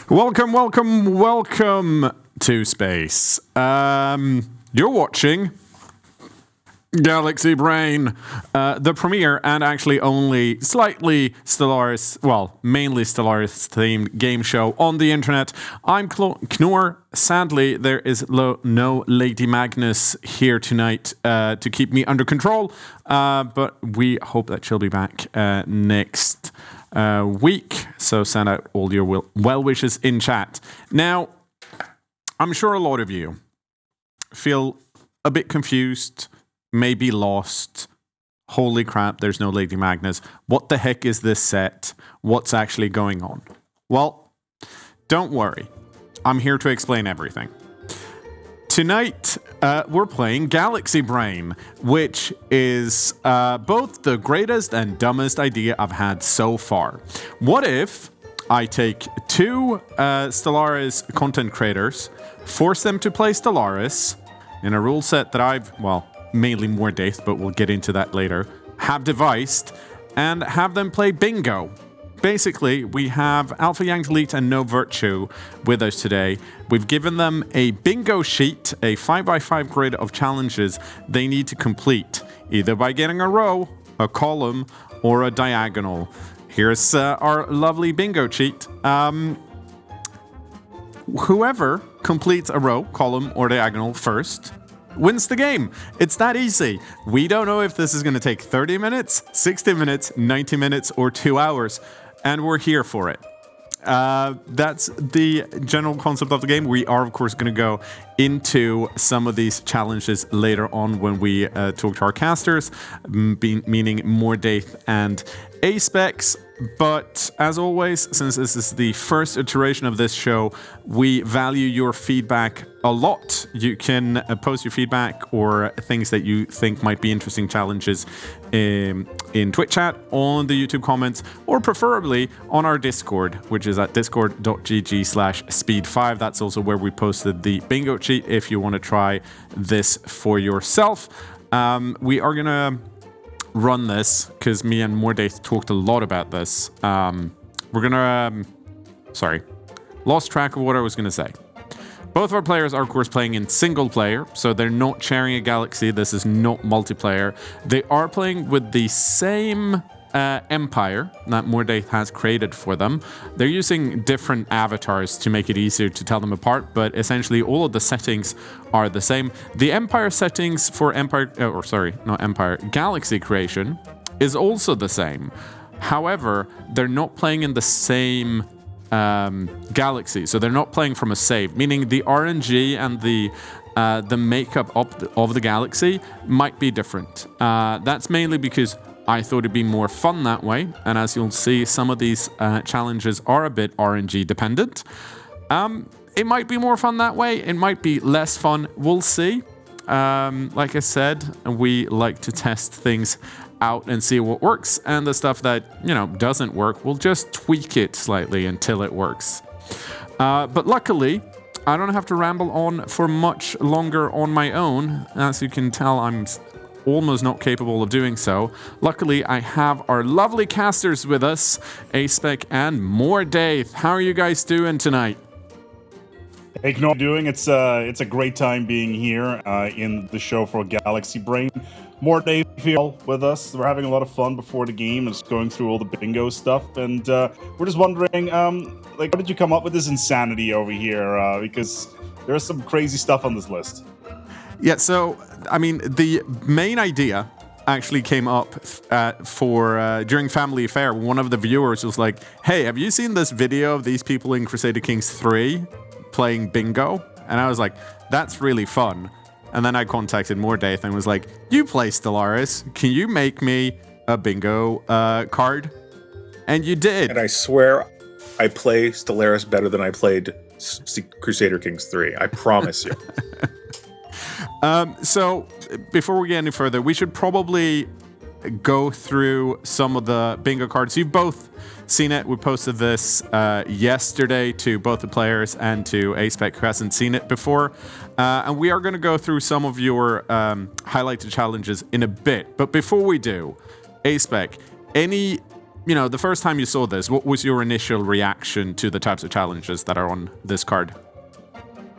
Welcome, welcome, welcome to space. You're watching Galaxy Brain, the premiere and actually only slightly Stellaris, well, mainly Stellaris-themed game show on the internet. I'm Knorr. Sadly, there is no Lady Magnus here tonight to keep me under control, but we hope that she'll be back next week. So send out all your well wishes in chat. Now, I'm sure a lot of you feel a bit confused, maybe lost. Holy crap, there's no Lady Magnus. What the heck is this set? What's actually going on? Well, don't worry. I'm here to explain everything. Tonight, we're playing Galaxy Brain, which is both the greatest and dumbest idea I've had so far. What if I take two Stellaris content creators, force them to play Stellaris in a rule set that I've, well, mainly more Daith, but we'll get into that later, have devised, and have them play bingo. Basically, we have Alpha Young Delete and No Virtue with us today. We've given them a bingo sheet, a 5x5 grid of challenges they need to complete, either by getting a row, a column, or a diagonal. Here's our lovely bingo sheet. Whoever completes a row, column, or diagonal first wins the game. It's that easy. We don't know if this is going to take 30 minutes, 60 minutes, 90 minutes, or 2 hours, and we're here for it. That's the general concept of the game. We are, of course, going to go into some of these challenges later on when we talk to our casters, meaning more Daith and A-Specs. But as always, since this is the first iteration of this show, we value your feedback a lot. You can post your feedback or things that you think might be interesting challenges in Twitch chat, on the YouTube comments, or preferably on our Discord, which is at discord.gg/speed5. That's also where we posted the bingo cheat if you want to try this for yourself. We are going to run this because me and Mordaith talked a lot about this. We're gonna lost track of what I was gonna say. Both of our players are, of course, playing in single player, so they're not sharing a galaxy. This is not multiplayer. They are playing with the same empire that Mordaith has created for them. They're using different avatars to make it easier to tell them apart, but essentially all of the settings are the same. The empire settings for galaxy creation is also the same. However, they're not playing in the same galaxy, so they're not playing from a save, meaning the RNG and the makeup of the galaxy might be different. That's mainly because I thought it'd be more fun that way, and as you'll see, some of these challenges are a bit RNG dependent. It might be more fun that way, it might be less fun, we'll see. Like I said, we like to test things out and see what works, and the stuff that, doesn't work, we'll just tweak it slightly until it works. But luckily, I don't have to ramble on for much longer on my own. As you can tell, I'm almost not capable of doing so. Luckily, I have our lovely casters with us, A-Spec and Mordaith. How are you guys doing tonight? Hey, Knorr, doing? It's a great time being here in the show for Galaxy Brain. Mordaith here with us. We're having a lot of fun before the game and just going through all the bingo stuff. And we're just wondering, how did you come up with this insanity over here? Because there's some crazy stuff on this list. Yeah, so, I mean, the main idea actually came up during Family Affair. One of the viewers was like, hey, have you seen this video of these people in Crusader Kings 3 playing bingo? And I was like, that's really fun. And then I contacted Mordaith and was like, you play Stellaris. Can you make me a bingo card? And you did. And I swear I play Stellaris better than I played Crusader Kings 3. I promise you. So, before we get any further, we should probably go through some of the bingo cards. You've both seen it. We posted this yesterday to both the players and to A-Spec, who hasn't seen it before. And we are going to go through some of your highlighted challenges in a bit. But before we do, A-Spec, any the first time you saw this, what was your initial reaction to the types of challenges that are on this card?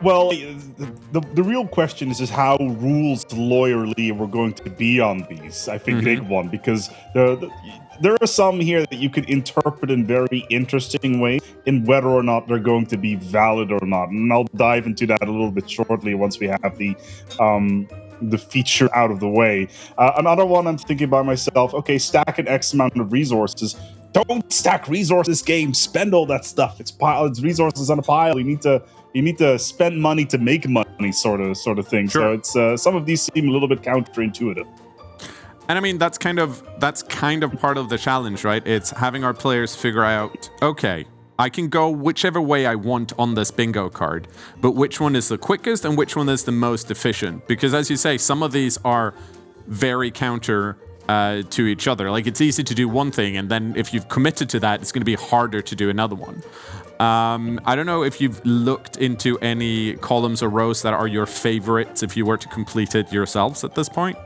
Well, the real question is how rules lawyerly we're going to be on these. I think big one, because there are some here that you could interpret in very interesting ways in whether or not they're going to be valid or not. And I'll dive into that a little bit shortly once we have the feature out of the way. Another one I'm thinking by myself, okay, stack an X amount of resources. Don't stack resources, game. Spend all that stuff. It's resources on a pile. You need to spend money to make money, sort of thing. Sure. So it's some of these seem a little bit counterintuitive. And I mean, that's kind of part of the challenge, right? It's having our players figure out, okay, I can go whichever way I want on this bingo card, but which one is the quickest and which one is the most efficient? Because as you say, some of these are very counter to each other. Like, it's easy to do one thing, and then if you've committed to that, it's going to be harder to do another one. I don't know if you've looked into any columns or rows that are your favorites if you were to complete it yourselves at this point.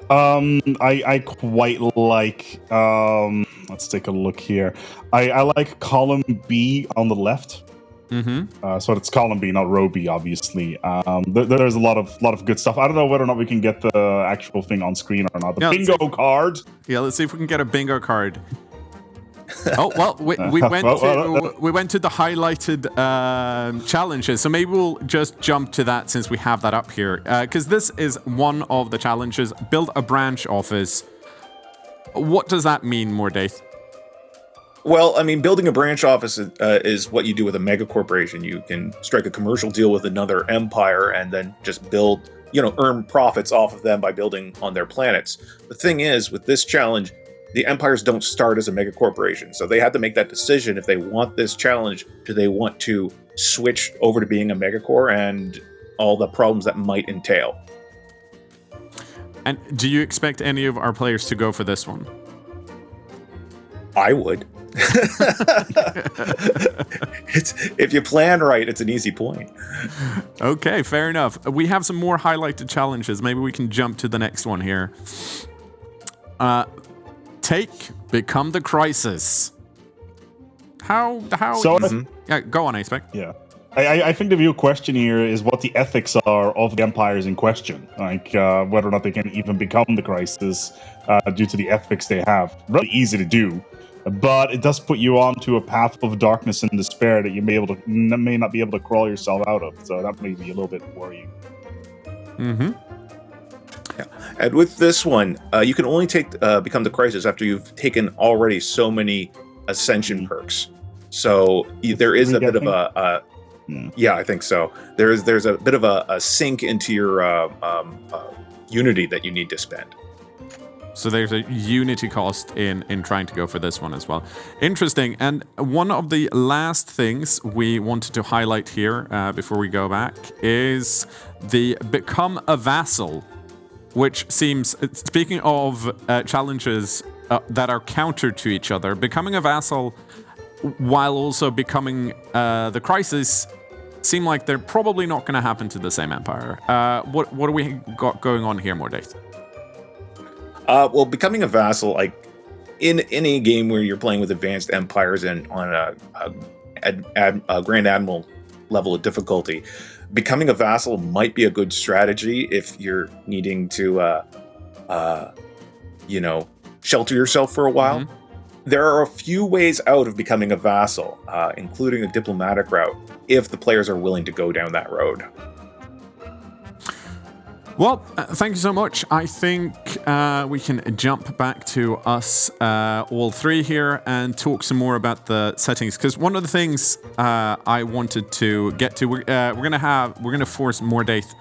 I quite like, let's take a look here. I like column B on the left. So it's column B, not row B, obviously. There's a lot of good stuff. I don't know whether or not we can get the actual thing on screen or not. The bingo card. Yeah, let's see if we can get a bingo card. Oh, well, we went to the highlighted challenges, so maybe we'll just jump to that since we have that up here. Because this is one of the challenges. Build a branch office. What does that mean, Mordaith? Well, I mean, building a branch office is what you do with a mega corporation. You can strike a commercial deal with another empire and then just build, earn profits off of them by building on their planets. The thing is, with this challenge, the empires don't start as a mega corporation. So they had to make that decision if they want this challenge. Do they want to switch over to being a megacore and all the problems that might entail? And do you expect any of our players to go for this one? I would. If you plan right, it's an easy point. Okay, fair enough. We have some more highlighted challenges. Maybe we can jump to the next one here. Become the crisis. How? So, yeah, go on, Aspect. Yeah. I think the real question here is what the ethics are of the empires in question. Like, whether or not they can even become the crisis due to the ethics they have. Really easy to do, but it does put you onto a path of darkness and despair that you may not be able to crawl yourself out of. So that may be a little bit worrying. Yeah. And with this one, you can only become the crisis after you've taken already so many ascension perks. So there is a bit of a yeah, I think so. There's a bit of a sink into your unity that you need to spend. So there's a unity cost in trying to go for this one as well. Interesting. And one of the last things we wanted to highlight here before we go back is the become a vassal, which seems, speaking of challenges that are counter to each other, becoming a vassal while also becoming the crisis seem like they're probably not going to happen to the same empire. What do we got going on here, Mordaith? Well, becoming a vassal, like in any game where you're playing with advanced empires and on a Grand Admiral level of difficulty, becoming a vassal might be a good strategy if you're needing to, shelter yourself for a while. There are a few ways out of becoming a vassal, including a diplomatic route, if the players are willing to go down that road. Well, thank you so much. I think we can jump back to us all three here and talk some more about the settings. Because one of the things I wanted to get to, we're gonna force Mordaith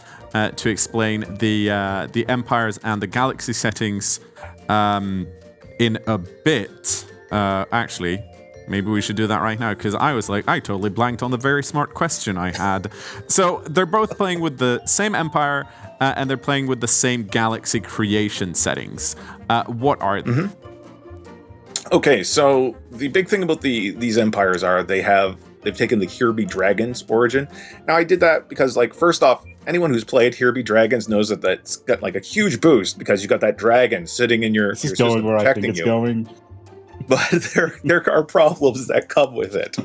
to explain the empires and the galaxy settings in a bit. Actually, maybe we should do that right now, because I totally blanked on the very smart question I had. So they're both playing with the same empire, and they're playing with the same galaxy creation settings. What are they? Okay, so the big thing about these empires are they've taken the Hirby Dragons origin. Now, I did that because, first off, anyone who's played Hirby Dragons knows that's got a huge boost because you got that dragon sitting in your system protecting you. Going. but there are problems that come with it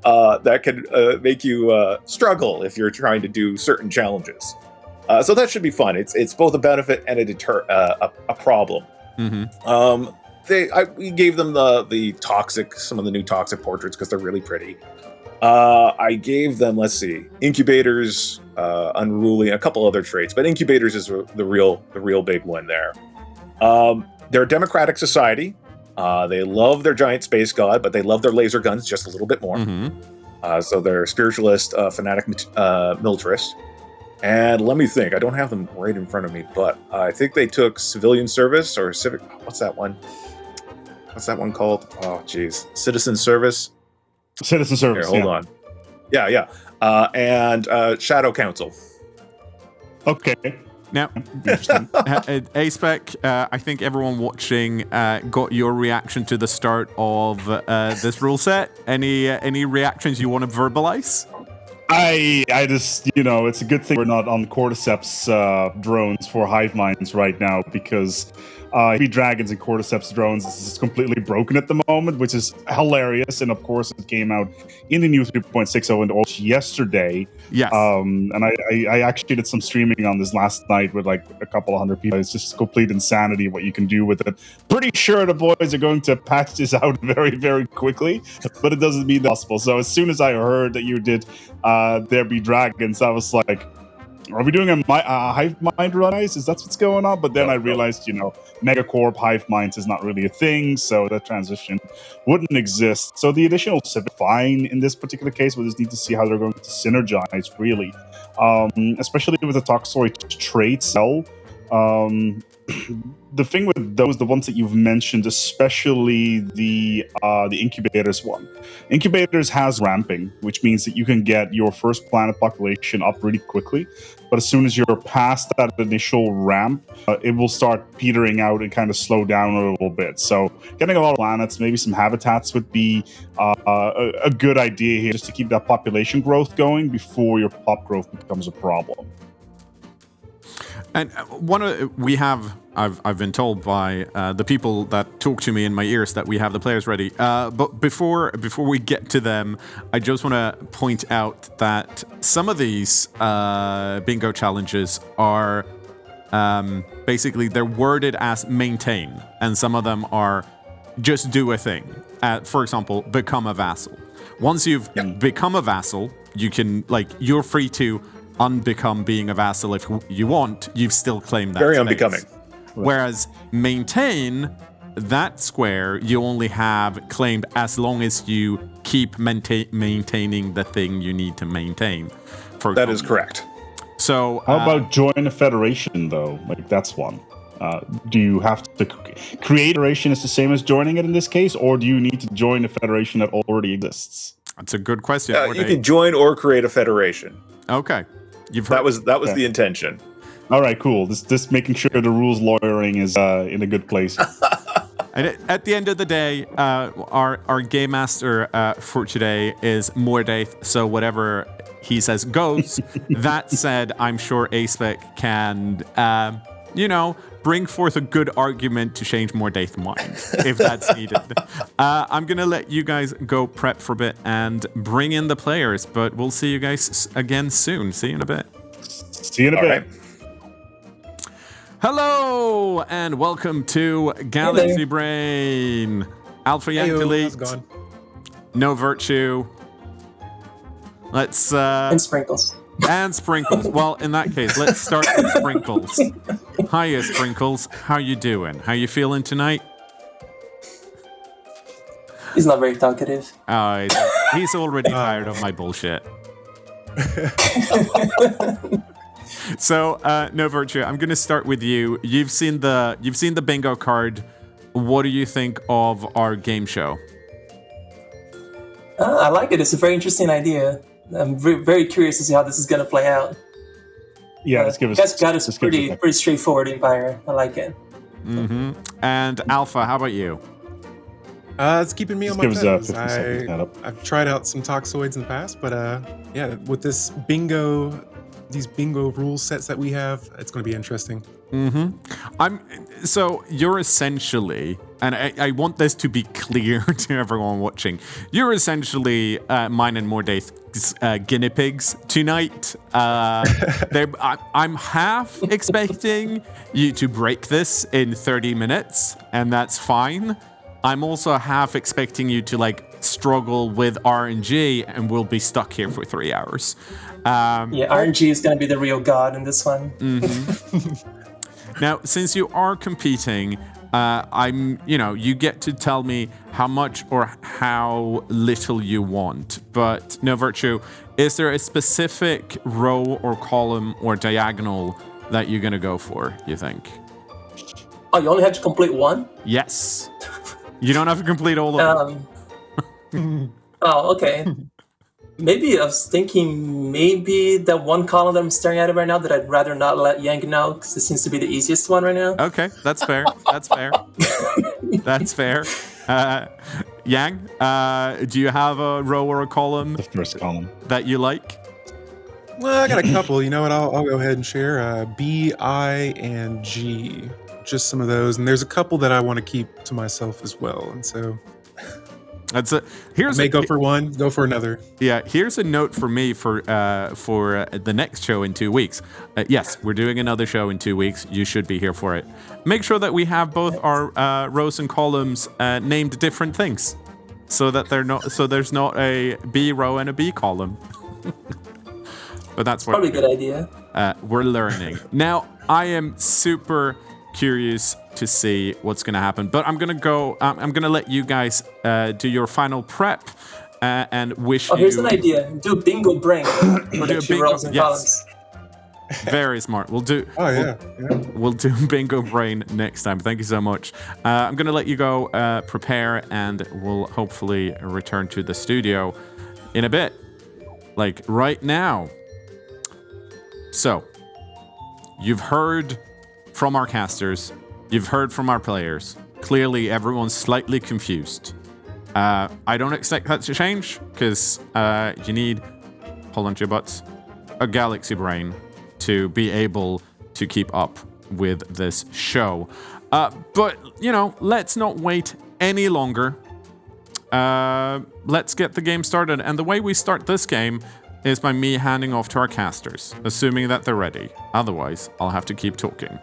that can make you struggle if you're trying to do certain challenges. So that should be fun. It's both a benefit and a problem. We gave them some of the new toxic portraits because they're really pretty. I gave them, let's see, incubators, unruly, a couple other traits, but incubators is the real big one there. They're a democratic society. They love their giant space god, but they love their laser guns just a little bit more. So they're spiritualist, fanatic militarist. And let me think. I don't have them right in front of me, but I think they took civilian service or civic. What's that one? What's that one called? Oh, geez, citizen service. Citizen service. Here, hold on. Yeah. And Shadow Council. Okay. Now, A-Spec, I think everyone watching got your reaction to the start of this rule set. Any reactions you want to verbalize? I just, it's a good thing we're not on Cordyceps drones for hive minds right now, because Heavy Dragons and Cordyceps drones is completely broken at the moment, which is hilarious. And of course, it came out in the new 3.60 and also yesterday. Yes. And I actually did some streaming on this last night with like a couple of hundred people. It's just complete insanity what you can do with it. Pretty sure the boys are going to patch this out very, very quickly, but it doesn't mean possible. So as soon as I heard that you did There Be Dragons, I was like, are we doing a hive mind run? Is that what's going on? But then I realized, Megacorp hive minds is not really a thing, so that transition wouldn't exist. So the additional civic fine in this particular case. We just need to see how they're going to synergize, really, especially with the Toxoid traits. The thing with those, the ones that you've mentioned, especially the incubators one. Incubators has ramping, which means that you can get your first planet population up really quickly. But as soon as you're past that initial ramp, it will start petering out and kind of slow down a little bit. So getting a lot of planets, maybe some habitats would be a good idea here, just to keep that population growth going before your pop growth becomes a problem. And I've been told by the people that talk to me in my ears that we have the players ready. But before we get to them, I just want to point out that some of these bingo challenges are basically they're worded as maintain, and some of them are just do a thing. For example, become a vassal. Once you've become a vassal, you can you're free to unbecome being a vassal if you want. You've still claimed that very space. Unbecoming. Whereas maintain, that square you only have claimed as long as you keep maintaining the thing you need to maintain. That is correct. So how about join a federation though? That's one. Do you have to create a federation is the same as joining it in this case, or do you need to join a federation that already exists? That's a good question. You can join or create a federation. Okay. That was the intention. All right, cool. This making sure the rules lawyering is in a good place. And at the end of the day, our game master for today is Mordaith, so whatever he says goes. That said, I'm sure A-Spec can, bring forth a good argument to change Mordaith's mind, if that's needed. I'm going to let you guys go prep for a bit and bring in the players, but we'll see you guys again soon. See you in a bit. See you in a bit. Right. Hello, and welcome to Galaxy Brain. Alpha Yanked Elite. No Virtue. Let's... and Sprinkles. And Sprinkles. Well, in that case, let's start with Sprinkles. Hiya, Sprinkles. How you doing? How you feeling tonight? He's not very talkative. He's already tired of my bullshit. So, No Virtue, I'm going to start with you. You've seen the bingo card. What do you think of our game show? I like it. It's a very interesting idea. I'm very curious to see how this is going to play out. Yeah, let's give us. Got us pretty straightforward Empire. I like it. Mm-hmm. And Alpha, how about you? It's keeping me on my toes. I've tried out some Toxoids in the past, but with this bingo these bingo rule sets that we have. It's going to be interesting. So you're essentially, and I want this to be clear to everyone watching, you're essentially mine and Morday's guinea pigs tonight. I'm half expecting you to break this in 30 minutes, and that's fine. I'm also half expecting you to struggle with RNG, and we'll be stuck here for 3 hours. RNG is going to be the real god in this one. Now, since you are competing, you get to tell me how much or how little you want. But No Virtue, is there a specific row or column or diagonal that you're going to go for, you think? Oh, you only have to complete one? Yes. You don't have to complete all of them. Oh, okay. Maybe I was thinking that one column that I'm staring at right now that I'd rather not let Yang know because it seems to be the easiest one right now. Okay, that's fair. That's fair. That's fair. Yang, do you have a row or a column? The first column that you like? Well, I got a couple. You know what? I'll go ahead and share. B, I, and G. Just some of those, and there's a couple that I want to keep to myself as well, and so. That's it. Go for one, go for another. Yeah, here's a note for me for the next show in 2 weeks. Yes, we're doing another show in 2 weeks. You should be here for it. Make sure that we have both our rows and columns named different things, so that there's not a B row and a B column. But that's what probably a good idea. We're learning now. I am super curious to see what's going to happen, but I'm going to let you guys do your final prep and wish you... Here's an idea. Do bingo brain for the two rows and columns. Very smart. We'll do... Oh, yeah. We'll do bingo brain next time. Thank you so much. I'm going to let you go prepare, and we'll hopefully return to the studio in a bit. Right now. So, you've heard from our casters, you've heard from our players. Clearly, everyone's slightly confused. I don't expect that to change, because you need, hold on to your butts, a galaxy brain to be able to keep up with this show. But, let's not wait any longer. Let's get the game started. And the way we start this game is by me handing off to our casters, assuming that they're ready. Otherwise, I'll have to keep talking.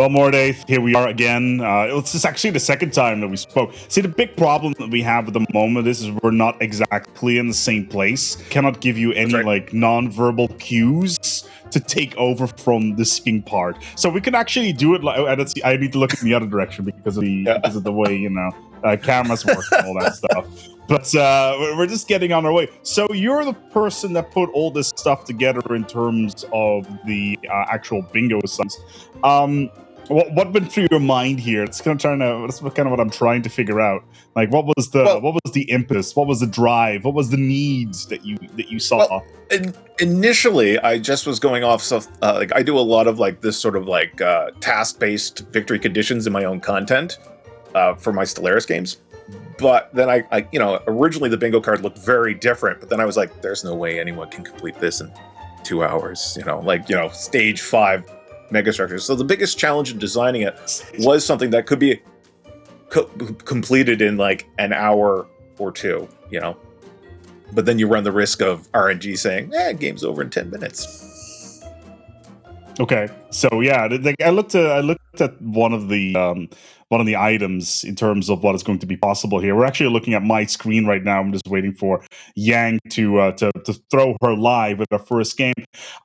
Well, Morday, here we are again. It's actually the second time that we spoke. See, the big problem that we have at the moment is we're not exactly in the same place. Cannot give you any non-verbal cues to take over from the speaking part. So we can actually do it. I need to look in the other direction because of the way cameras work and all that stuff. But we're just getting on our way. So you're the person that put all this stuff together in terms of the actual bingo sums. What went through your mind here? That's kind of what I'm trying to figure out. What was the impetus? What was the drive? What was the needs that you saw? Well, initially, I just was going off. So, I do a lot of this sort of task-based victory conditions in my own content for my Stellaris games. But then I originally the bingo card looked very different. But then I was like, there's no way anyone can complete this in 2 hours. Stage 5 megastructures. So the biggest challenge in designing it was something that could be completed in an hour or two. But then you run the risk of RNG saying, game's over in 10 minutes. Okay, so yeah, I looked at one of the items in terms of what is going to be possible here. We're actually looking at my screen right now. I'm just waiting for Yang to throw her live with our first game.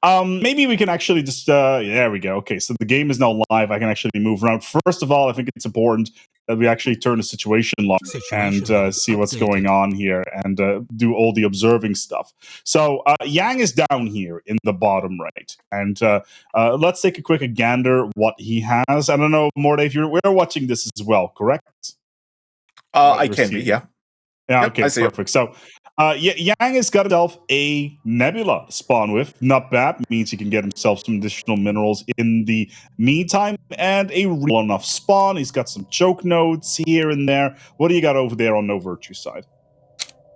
Maybe we can actually just there we go. Okay, so the game is now live. I can actually move around. First of all, I think it's important that we actually turn the situation log and see what's going on here and do all the observing stuff. So Yang is down here in the bottom right, and let's take a quick gander what he has. I don't know, Morday, if we're watching this as well, correct? I can be, yeah. Yeah, yep, okay, perfect. So Yang has got himself a nebula to spawn with. Not bad. Means he can get himself some additional minerals in the meantime. And a real enough spawn. He's got some choke nodes here and there. What do you got over there on No Virtue side?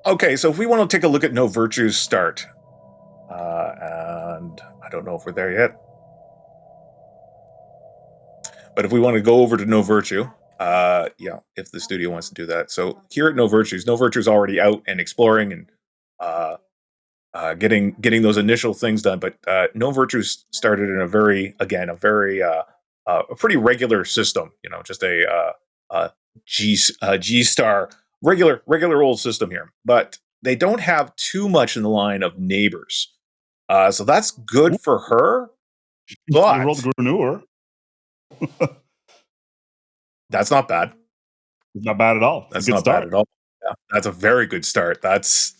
Okay, so if we want to take a look at No Virtue's start, and I don't know if we're there yet. But if we want to go over to No Virtue, yeah, if the studio wants to do that. So here at No Virtue's already out and exploring and getting those initial things done. But No Virtue's started in a pretty regular system. Just a G star regular old system here. But they don't have too much in the line of neighbors. So that's good for her. But You rolled Grenure. That's not bad. Not bad at all. That's not bad at all. Yeah, that's a very good start. That's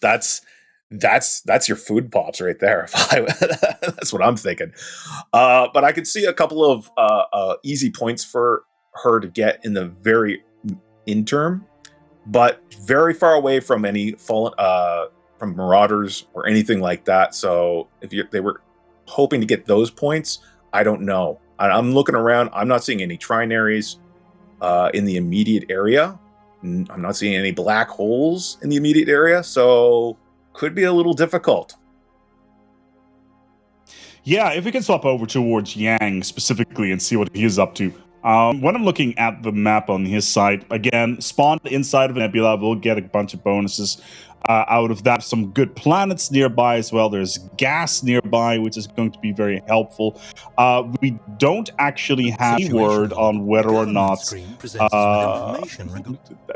your food pops right there. That's what I'm thinking. But I could see a couple of easy points for her to get in the very interim, but very far away from any fallen from marauders or anything like that. So if they were hoping to get those points, I don't know. I'm looking around. I'm not seeing any trinaries in the immediate area. I'm not seeing any black holes in the immediate area, so could be a little difficult. Yeah, if we can swap over towards Yang specifically and see what he is up to. When I'm looking at the map on his side, again, spawned inside of a nebula, we'll get a bunch of bonuses out of that. Some good planets nearby as well. There's gas nearby, which is going to be very helpful. We don't actually have a word on whether or not...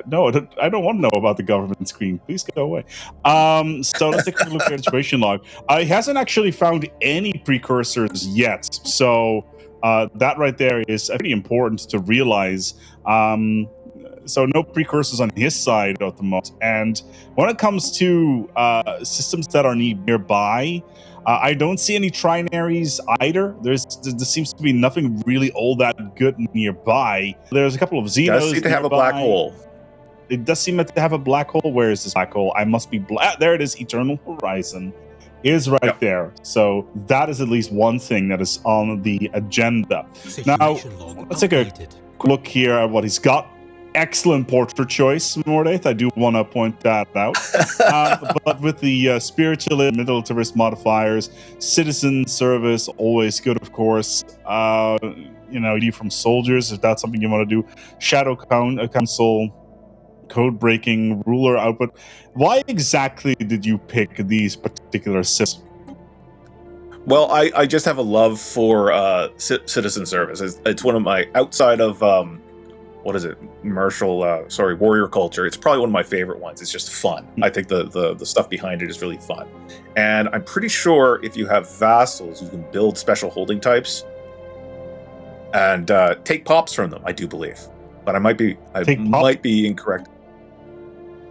No, I don't want to know about the government screen. Please go away. So let's take a look at the situation log. He hasn't actually found any precursors yet. So that right there is pretty important to realize. So no precursors on his side at the moment. And when it comes to systems that are nearby, I don't see any trinaries either. There seems to be nothing really all that good nearby. There's a couple of Xenos. It does seem to have a black hole. It does seem to have a black hole. Where is this black hole? I must be there it is. Eternal Horizon is right there. So that is at least one thing that is on the agenda. Now, let's take a look here at what he's got. Excellent portrait choice, Mordaith. I do want to point that out. But with the spiritualist, militarist modifiers, citizen service, always good, of course. From soldiers, if that's something you want to do. Shadow Council, code breaking, ruler output. Why exactly did you pick these particular systems? Well, I just have a love for citizen service. It's one of my, outside of what is it? Warrior culture. It's probably one of my favorite ones. It's just fun. I think the stuff behind it is really fun. And I'm pretty sure if you have vassals, you can build special holding types and take pops from them, I do believe. But I might be incorrect.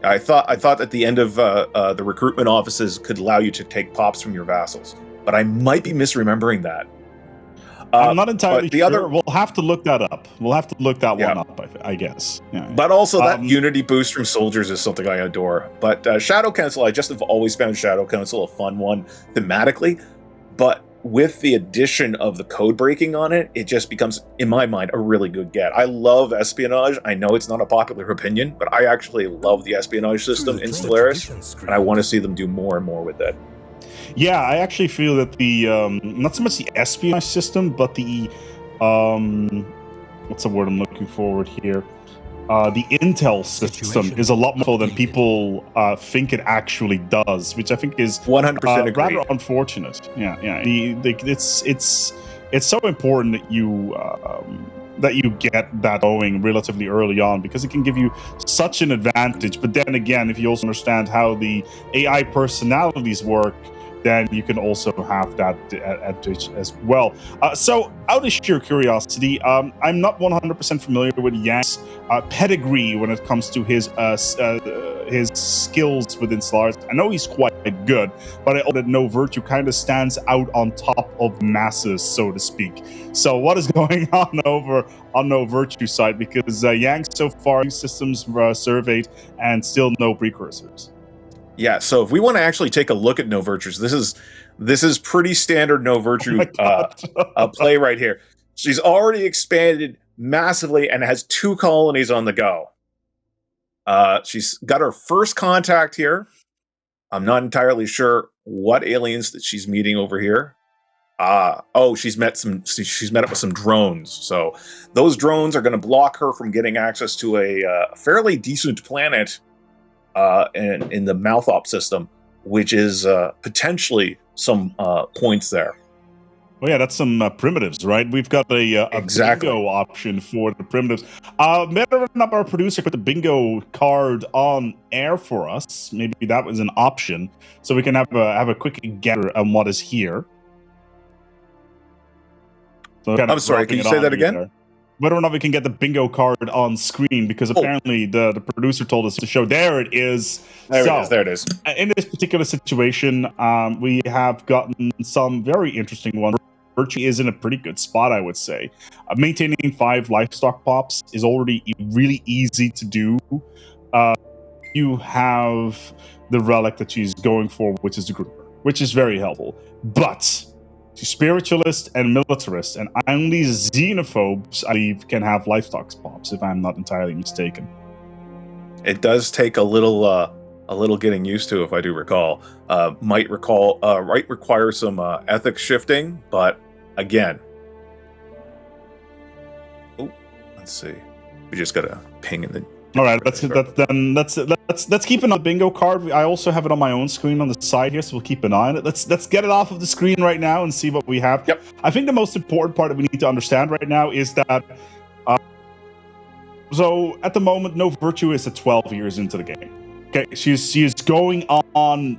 I thought at the end of the recruitment offices could allow you to take pops from your vassals. But I might be misremembering that. I'm not entirely sure. We'll have to look that up. We'll have to look that one up, I guess. Yeah. But also that unity boost from soldiers is something I adore. But Shadow Council, I just have always found Shadow Council a fun one thematically. But with the addition of the code breaking on it, it just becomes, in my mind, a really good get. I love espionage. I know it's not a popular opinion, but I actually love the espionage system in Stellaris, and I want to see them do more and more with it. Yeah, I actually feel that the not so much the espionage system, but the what's the word I'm looking forward here? The intel system is a lot more than people think it actually does, which I think is 100% rather unfortunate. Yeah. It's so important that you get that going relatively early on, because it can give you such an advantage. But then again, if you also understand how the AI personalities work, then you can also have that advantage as well. So, out of sheer curiosity, I'm not 100% familiar with Yang's pedigree when it comes to his skills within Stellaris. I know he's quite good, but I know that No Virtue kind of stands out on top of masses, so to speak. So, what is going on over on No Virtue side? Because Yang so far, new systems surveyed and still no precursors. Yeah, so if we want to actually take a look at No Virtues, this is pretty standard No Virtue play right here. She's already expanded massively and has 2 colonies on the go. She's got her first contact here. I'm not entirely sure what aliens that she's meeting over here. She's met up with some drones. So those drones are going to block her from getting access to a fairly decent planet in the Malthop system, which is potentially some points there. Well, yeah, that's some primitives, right? We've got a Exactly. bingo option for the primitives. Maybe not our producer put the bingo card on air for us. Maybe that was an option, so we can have a quick gather on what is here. So I'm sorry, can you say that again? There. Whether or not we can get the bingo card on screen, because apparently the producer told us to show. There it is. There it is. In this particular situation, we have gotten some very interesting ones. Virtue is in a pretty good spot, I would say. Maintaining 5 livestock pops is already really easy to do. You have the relic that she's going for, which is the grouper, which is very helpful. But she's spiritualist and militarist, and only xenophobes, I believe, can have livestock pops, if I'm not entirely mistaken. It does take a little getting used to, if I do recall. Might require some ethics shifting, but again, let's see. We just got a ping in the. All right, let's keep an eye on the bingo card. I also have it on my own screen on the side here, so we'll keep an eye on it. Let's get it off of the screen right now and see what we have. Yep. I think the most important part that we need to understand right now is that. So at the moment, No Virtue is at 12 years into the game. Okay, she's going on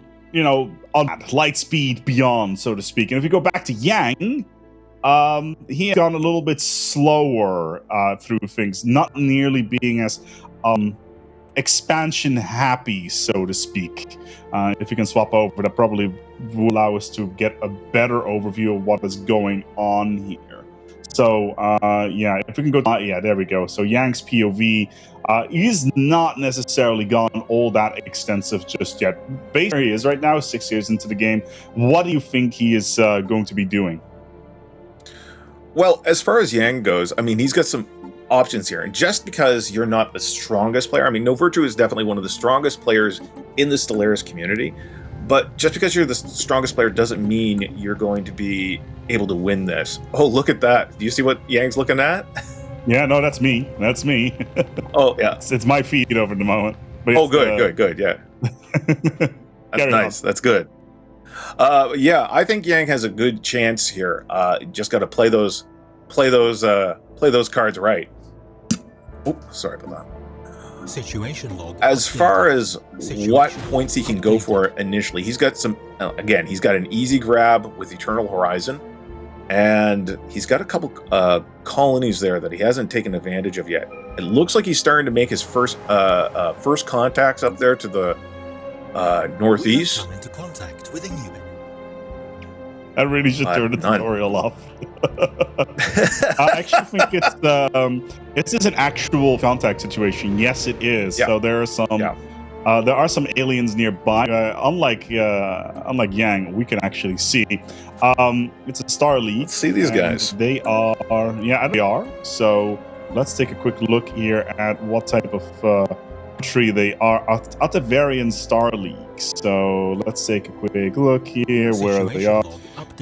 light speed beyond, so to speak. And if we go back to Yang, he has gone a little bit slower through things, not nearly being as expansion happy, so to speak. If you can swap over, that probably will allow us to get a better overview of what is going on here. So, if we can go, there we go. So Yang's POV is not necessarily gone all that extensive just yet. Basically, he is right now, 6 years into the game. What do you think he is going to be doing? Well, as far as Yang goes, I mean, he's got some options here. And just because you're not the strongest player, I mean, No Virtue is definitely one of the strongest players in the Stellaris community. But just because you're the strongest player doesn't mean you're going to be able to win this. Oh, look at that. Do you see what Yang's looking at? Yeah, no, that's me. That's me. Oh, yeah. It's my feed over the moment. But good, yeah. That's nice. That's good. I think Yang has a good chance here. Just got to play those cards right. Oh, sorry about that. Situation log. As far as what points he can go for initially, he's got some. Again, he's got an easy grab with Eternal Horizon, and he's got a couple colonies there that he hasn't taken advantage of yet. It looks like he's starting to make his first contacts up there to the northeast. Come into contact with Inuit. I really should turn the tutorial off. I actually think it's an actual contact situation. Yes, it is. Yeah. So there are some aliens nearby. Unlike Yang, we can actually see. It's a Star League. Let's see these guys. They are. They are. So let's take a quick look here at what type of country they are at the variant Star League. So let's take a quick look here where they are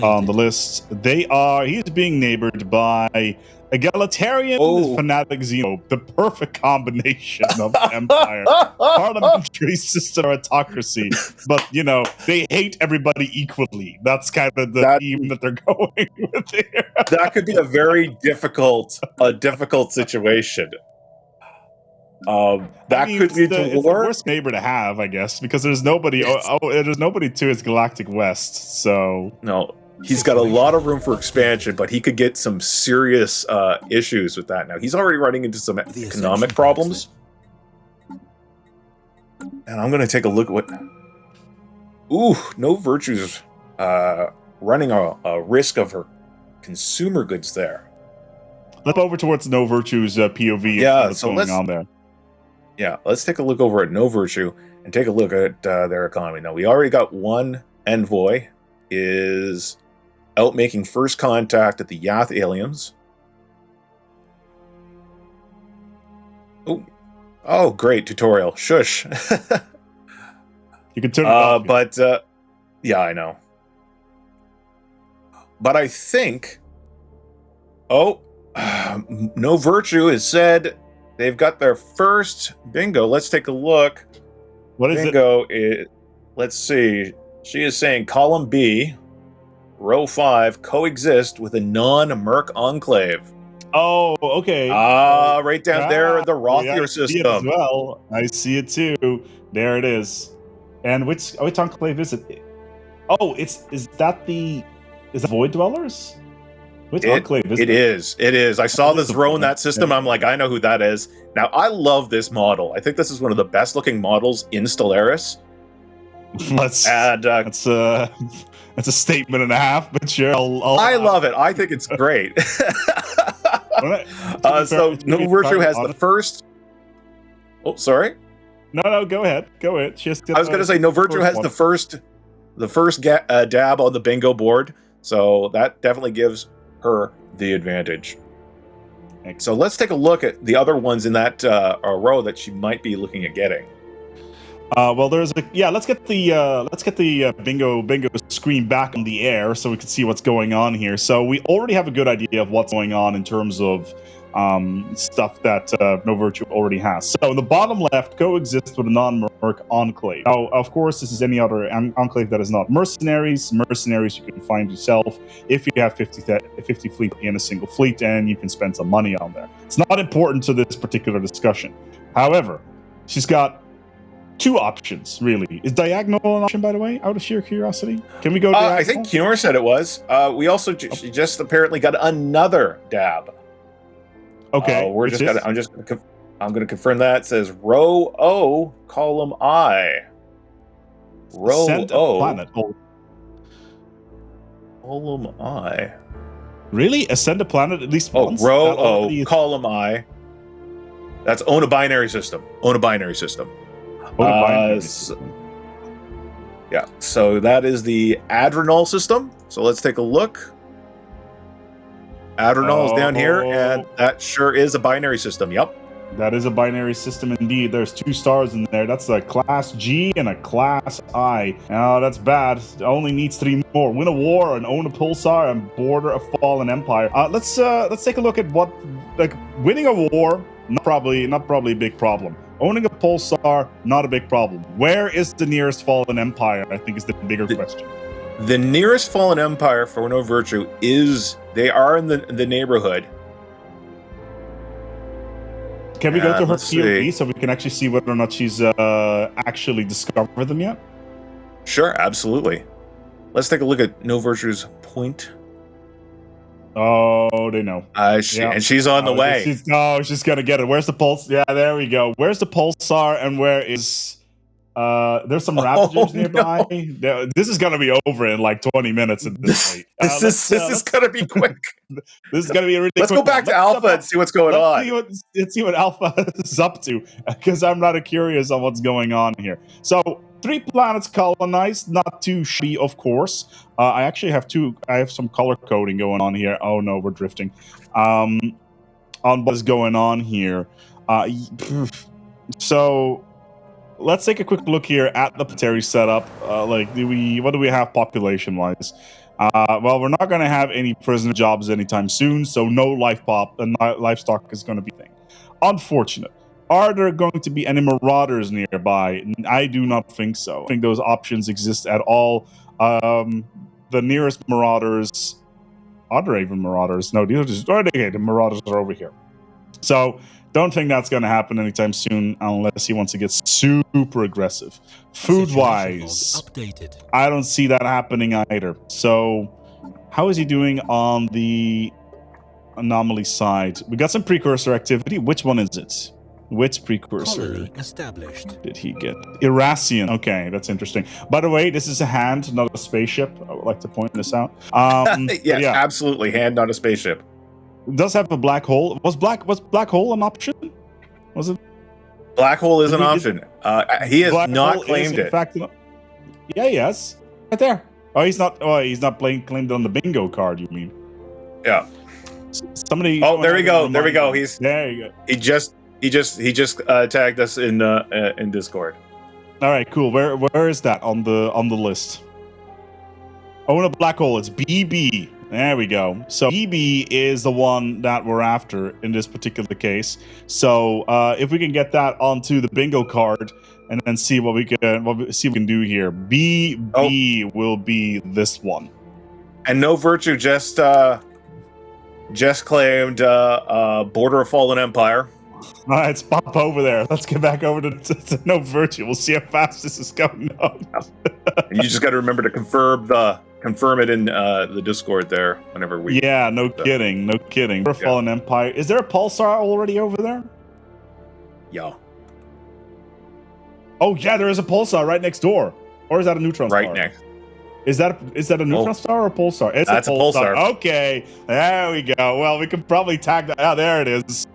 on the list. He's being neighbored by egalitarian fanatic xenophobes, the perfect combination of empire, parliamentary system, or autocracy. But they hate everybody equally. That's kind of the theme that they're going with here. That could be a very difficult situation. Could lead to war. It's the worst neighbor to have, I guess, because there's nobody. There's nobody to his galactic west. So no, he's got a lot of room for expansion, but he could get some serious issues with that. Now he's already running into some economic problems, and I'm going to take a look at what. No Virtue's running a risk of her consumer goods there. Let's go over towards No Virtue's POV. Yeah, what's going on there. Yeah, let's take a look over at No Virtue and take a look at their economy. Now, we already got one envoy is out making first contact at the Yath aliens. Oh, great tutorial. Shush. You can turn it off. But yeah, I know. But I think, No Virtue has said they've got their first bingo. Let's take a look. What is bingo is, let's see. She is saying column B, row 5, coexist with a non-Merc enclave. Oh, okay. Right down there, the Rothier I see system. it as well. I see it too. There it is. And which enclave is it? Oh, is that Void Dwellers? Which enclave is it? It is. I saw this row in that system. I'm like, I know who that is. Now, I love this model. I think this is one of the best looking models in Stellaris. That's a statement and a half, but sure. I love it. I think it's great. So No Virtue has the first. Oh, sorry. No, go ahead. I was going to say No Virtue has the first dab on the bingo board, so that definitely gives her the advantage. So let's take a look at the other ones in that row that she might be looking at getting. Well, let's get the bingo screen back on the air so we can see what's going on here. So we already have a good idea of what's going on in terms of stuff that No Virtue already has. So in the bottom left, coexist with a non-Merc enclave. Now, of course, this is any other enclave that is not mercenaries. Mercenaries you can find yourself if you have 50 fleet in a single fleet, and you can spend some money on there. It's not important to this particular discussion. However, she's got two options, really. Is diagonal an option, by the way, out of sheer curiosity? Can we go diagonal? I think Knorr said it was. We also she just apparently got another dab. Okay. I'm going to confirm that. It says row O, column I. Row Send O. Planet. Column I. Really? Ascend a planet at least once? Row O, column I. That's own a binary system. Yeah, so that is the Adrenal system. So let's take a look. Adrenal is down here, and that sure is a binary system. Yep. That is a binary system indeed. There's 2 stars in there. That's a class G and a class I. Oh, that's bad. It only needs 3 more. Win a war and own a pulsar and border a fallen empire. Let's take a look at what winning a war. Not probably a big problem. Owning a pulsar, not a big problem. Where is the nearest fallen empire? I think is the bigger question. The nearest fallen empire for No Virtue they are in the neighborhood. Can we go to her POV so we can actually see whether or not she's actually discovered them yet? Sure, absolutely. Let's take a look at No Virtue's point. Oh, they know. And she's on the way. She's gonna get it. Where's the pulse? Yeah, there we go. Where's the pulsar and where is... there's some Ravagers nearby. No. This is gonna be over in like 20 minutes at this rate. This is gonna be quick. This is gonna be a really Let's quick go back to Alpha and see what's going on. Let's see what Alpha is up to, because I'm rather curious on what's going on here. So 3 planets colonized, not too shabby, of course. I actually have 2. I have some color coding going on here. Oh no, we're drifting. On what is going on here. So let's take a quick look here at the planetary setup. What do we have population-wise? Well, we're not going to have any prisoner jobs anytime soon, so no livestock is going to be a thing. Unfortunate. Are there going to be any marauders nearby? I do not think so. I think those options exist at all. The nearest marauders... Are there even marauders? No, these are just... Okay, the marauders are over here. So... Don't think that's going to happen anytime soon unless he wants to get super aggressive. Food-wise, I don't see that happening either. So, how is he doing on the anomaly side? We got some precursor activity. Which one is it? Which precursor did he get? Irasian. Okay, that's interesting. By the way, this is a hand, not a spaceship. I would like to point this out. Yes, absolutely. Hand, not a spaceship. It does have a black hole. Was black hole an option? Was it? Black hole is an option. He has not claimed it. In fact, yeah, yes, right there. Oh, he's not. Oh, he's not claimed on the bingo card. You mean? Yeah. Somebody. Oh, there we go. There we go. There you go. He just tagged us in Discord. All right, cool. Where is that on the list? Own a black hole. It's BB. There we go. So BB is the one that we're after in this particular case. So if we can get that onto the bingo card and then see what we can do here. BB will be this one. And No Virtue just claimed Border of Fallen Empire. All right, let's pop over there. Let's get back over to No Virtue. We'll see how fast this is going on. And you just got to remember to confirm it in the Discord there whenever we. Yeah, no kidding. Border of Fallen Empire. Is there a pulsar already over there? Yeah. Oh yeah, there is a pulsar right next door. Or is that a neutron star? Right next. Is that a neutron star or a pulsar? That's a pulsar. Okay, there we go. Well, we could probably tag that. Oh, there it is.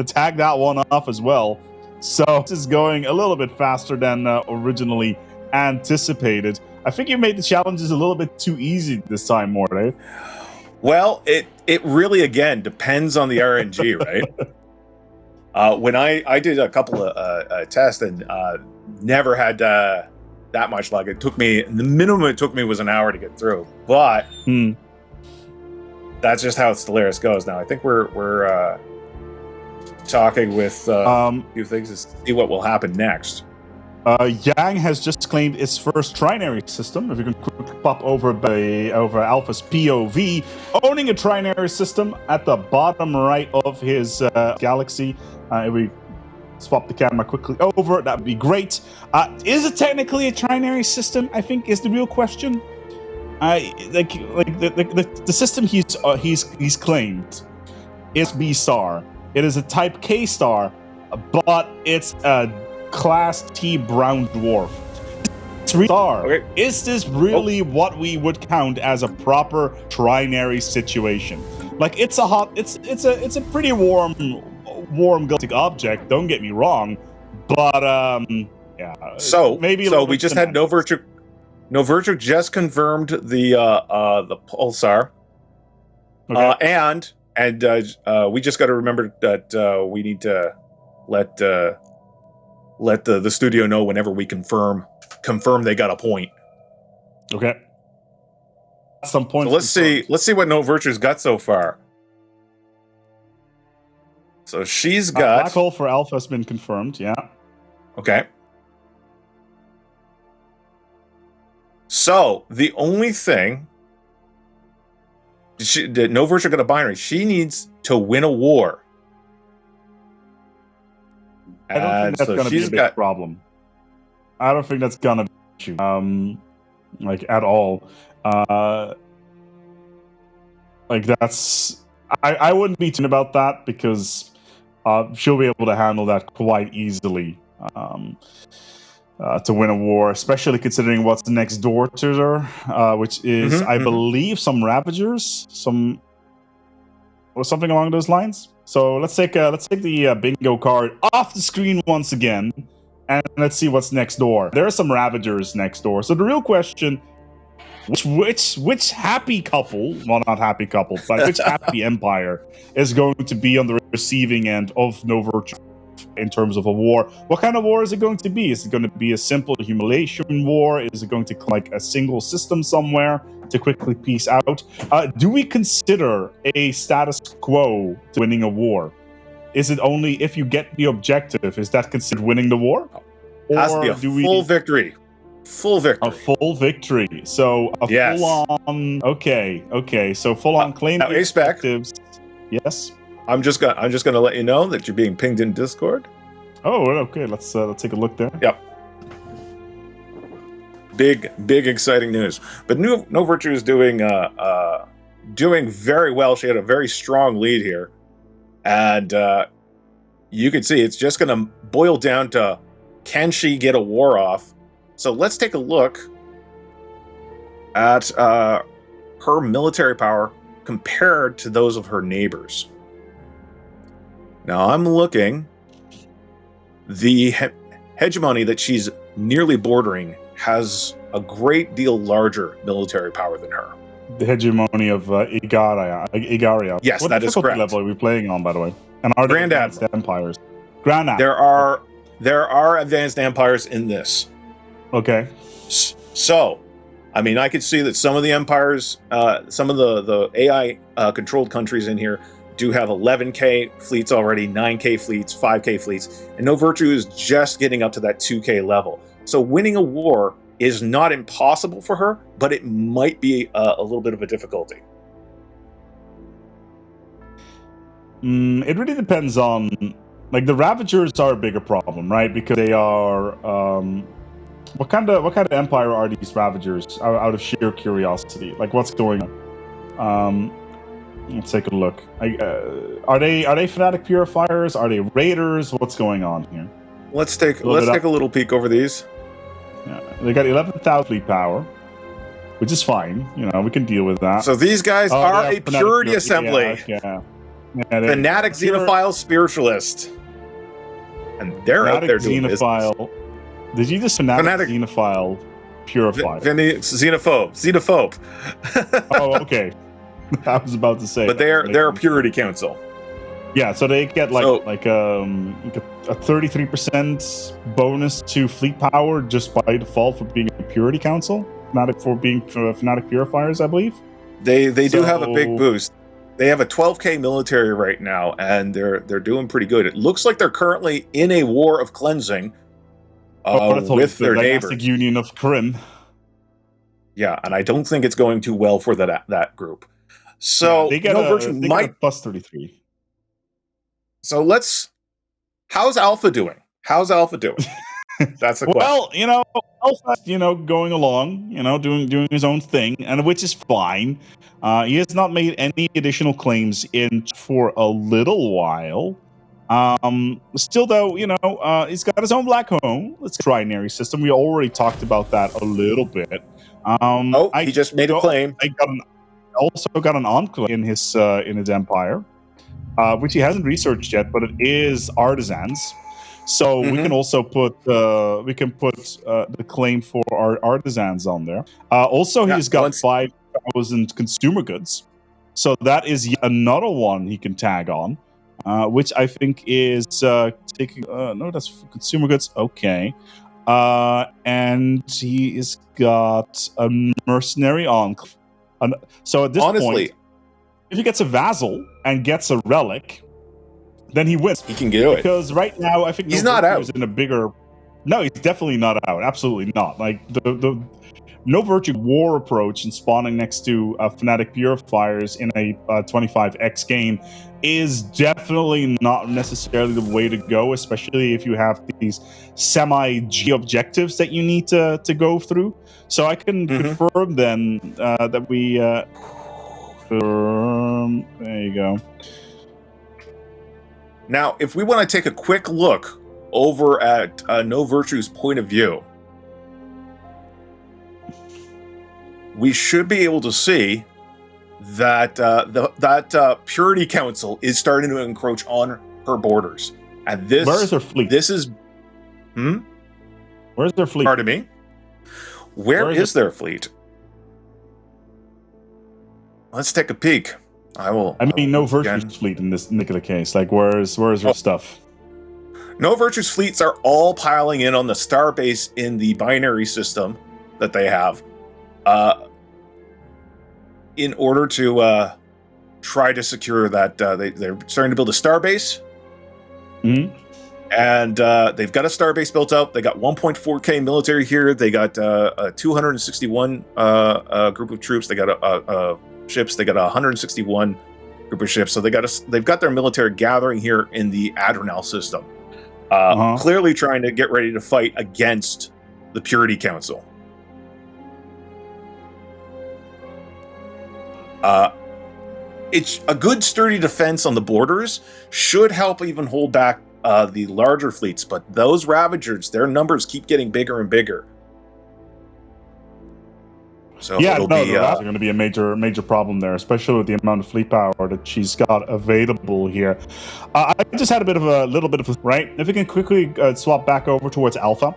Tag that one off as well. So this is going a little bit faster than originally anticipated. I think you made the challenges a little bit too easy this time, Morty. Well, it really again depends on the RNG, right? When I did a couple of tests and never had that much luck. The minimum it took me was an hour to get through, but that's just how Stellaris goes. Now I think we're talking with a few things to see what will happen next. Yang has just claimed its first trinary system. If you can quickly pop over Alpha's POV, owning a trinary system at the bottom right of his galaxy. If we swap the camera quickly over, that would be great. Is it technically a trinary system? I think is the real question. The system he's claimed is B star. It is a Type K star, but it's a Class T brown dwarf. Star. Okay. Is this really what we would count as a proper trinary situation? Like it's a pretty warm galactic object. Don't get me wrong, but yeah. So maybe we just had No Virtue. No Virtue just confirmed the pulsar, okay. and we just got to remember that we need to let the studio know whenever we confirm they got a point. Okay. Some points. So let's see what No Virtue's got so far. So she's got black hole for Alpha has been confirmed. Yeah. Okay. So the only thing did No Virtue got a binary. She needs to win a war. I don't think that's going to be a big problem. I don't think that's going to be an issue. Like at all. Like that's. I wouldn't be too about that because she'll be able to handle that quite easily. To win a war, especially considering what's next door to her, which is, I believe, some Ravagers, or something along those lines. So let's take the bingo card off the screen once again, and let's see what's next door. There are some Ravagers next door. So the real question: which happy couple? Well, not happy couple, but which happy empire is going to be on the receiving end of No Virtue? In terms of a war, what kind of war is it going to be? Is it going to be a simple humiliation war? Is it going to like a single system somewhere to quickly peace out? Do we consider a status quo to winning a war? Is it only if you get the objective? Is that considered winning the war? Or has to be a full victory. Full victory. A full victory. So full on. Okay. So full on claim objectives. Yes. I'm just gonna let you know that you're being pinged in Discord. Oh, okay. Let's take a look there. Yep. Big exciting news. But No Virtue is doing very well. She had a very strong lead here, and you can see it's just gonna boil down to can she get a war off? So let's take a look at her military power compared to those of her neighbors. Now I'm looking. The hegemony that she's nearly bordering has a great deal larger military power than her. The hegemony of Igaria. Yes, what that is correct. Level are we playing on, by the way? And are there advanced empires? There are advanced empires in this. Okay. So, I mean, I could see that some of the empires, some of the AI controlled countries in here do have 11K fleets already, 9K fleets, 5K fleets, and No Virtue is just getting up to that 2K level. So winning a war is not impossible for her, but it might be a little bit of a difficulty. It really depends on, like, the Ravagers are a bigger problem, right? Because they are, what kind of empire are these Ravagers? Out of sheer curiosity, like, what's going on? Let's take a look. Are they Fnatic Purifiers? Are they Raiders? What's going on here? Let's take a little peek over these. Yeah, they got 11,000 fleet power, which is fine. You know, we can deal with that. So these guys are a purity assembly. Yeah. Fanatic Xenophile Spiritualist. And they're out there doing Xenophile. Did you just Fanatic Xenophile Purifier? Xenophobe. Oh, okay. I was about to say. But they're a purity council. Yeah, so they get like a 33% bonus to fleet power just by default for being a purity council, not for being Fnatic Purifiers, I believe. They do have a big boost. They have a 12K military right now, and they're doing pretty good. It looks like they're currently in a war of cleansing with their neighbors. The Union of Kryn. Yeah, and I don't think it's going too well for that group. So they get a plus 33. So how's Alpha doing? That's the question. Well, Alpha, going along, doing his own thing, and which is fine. He has not made any additional claims in for a little while. Still, though, he's got his own black home. It's a trinary system. We already talked about that a little bit. He just made a claim. I also got an enclave in his empire, which he hasn't researched yet, but it is artisans. So we can also put the claim for our artisans on there. Also, he's got 5,000 consumer goods, so that is yet another one he can tag on, which I think is taking. No, that's consumer goods. Okay, and he has got a mercenary enclave. So at this point, if he gets a vassal and gets a relic, then he wins. He can do it. Because right now, I think he's not out. In a bigger... No, he's definitely not out. Absolutely not. Like, the No Virtue war approach and spawning next to Fnatic Purifiers in a 25x game is definitely not necessarily the way to go, especially if you have these semi-G objectives that you need to go through. So I can confirm then that we... there you go. Now, if we want to take a quick look over at No Virtue's point of view, we should be able to see that that Purity Council is starting to encroach on her borders. And this, where is her fleet? This is, Where's their fleet? Pardon me. Where is their fleet? Let's take a peek. No Virtue's fleet in this particular case. Like, where's her stuff? No Virtue's fleets are all piling in on the star base in the binary system that they have, in order to try to secure that they're starting to build a star base. And they've got a star base built up. They got 1.4K military here. They got a 261 group of troops. They got ships. They got 161 group of ships. So they've got their military gathering here in the Adrenal system, clearly trying to get ready to fight against the Purity Council. It's a good sturdy defense on the borders, should help even hold back the larger fleets, but those Ravagers, their numbers keep getting bigger and bigger. So they're going to be a major problem there, especially with the amount of fleet power that she's got available here. I just had a little bit of right. If we can quickly swap back over towards Alpha,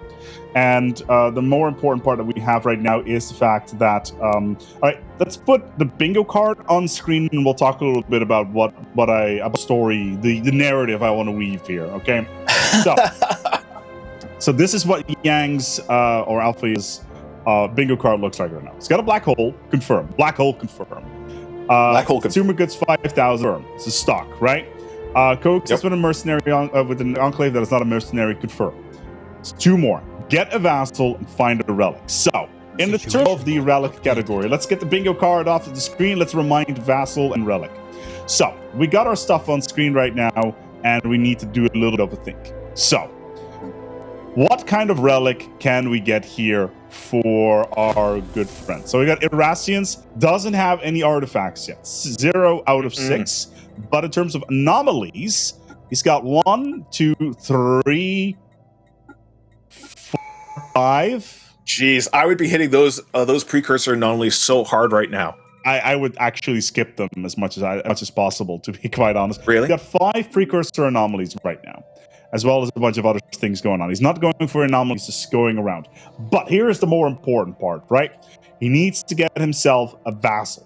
and the more important part that we have right now is the fact that all right, let's put the bingo card on screen, and we'll talk a little bit about about story, the narrative I want to weave here. Okay, so. So this is what Yang's or Alpha's bingo card looks like right now. It's got a black hole, confirmed. Black hole, confirmed. Black hole consumer goods 5,000. It's a stock, right? Coexist with a mercenary with an enclave that is not a mercenary, confirmed. It's 2 more. Get a vassal and find a relic. So, in the term of the relic category, let's get the bingo card off of the screen. Let's remind vassal and relic. So, we got our stuff on screen right now, and we need to do a little bit of a think. So, what kind of relic can we get here for our good friend? So we got Irasians, doesn't have any artifacts yet. 0 out of 6. But in terms of anomalies, he's got 1, 2, 3, 4, 5. Jeez, I would be hitting those precursor anomalies so hard right now. I would actually skip them as much as possible, to be quite honest. Really? He's got 5 precursor anomalies right now, as well as a bunch of other things going on. He's not going for anomalies, just going around. But here is the more important part, right? He needs to get himself a vassal.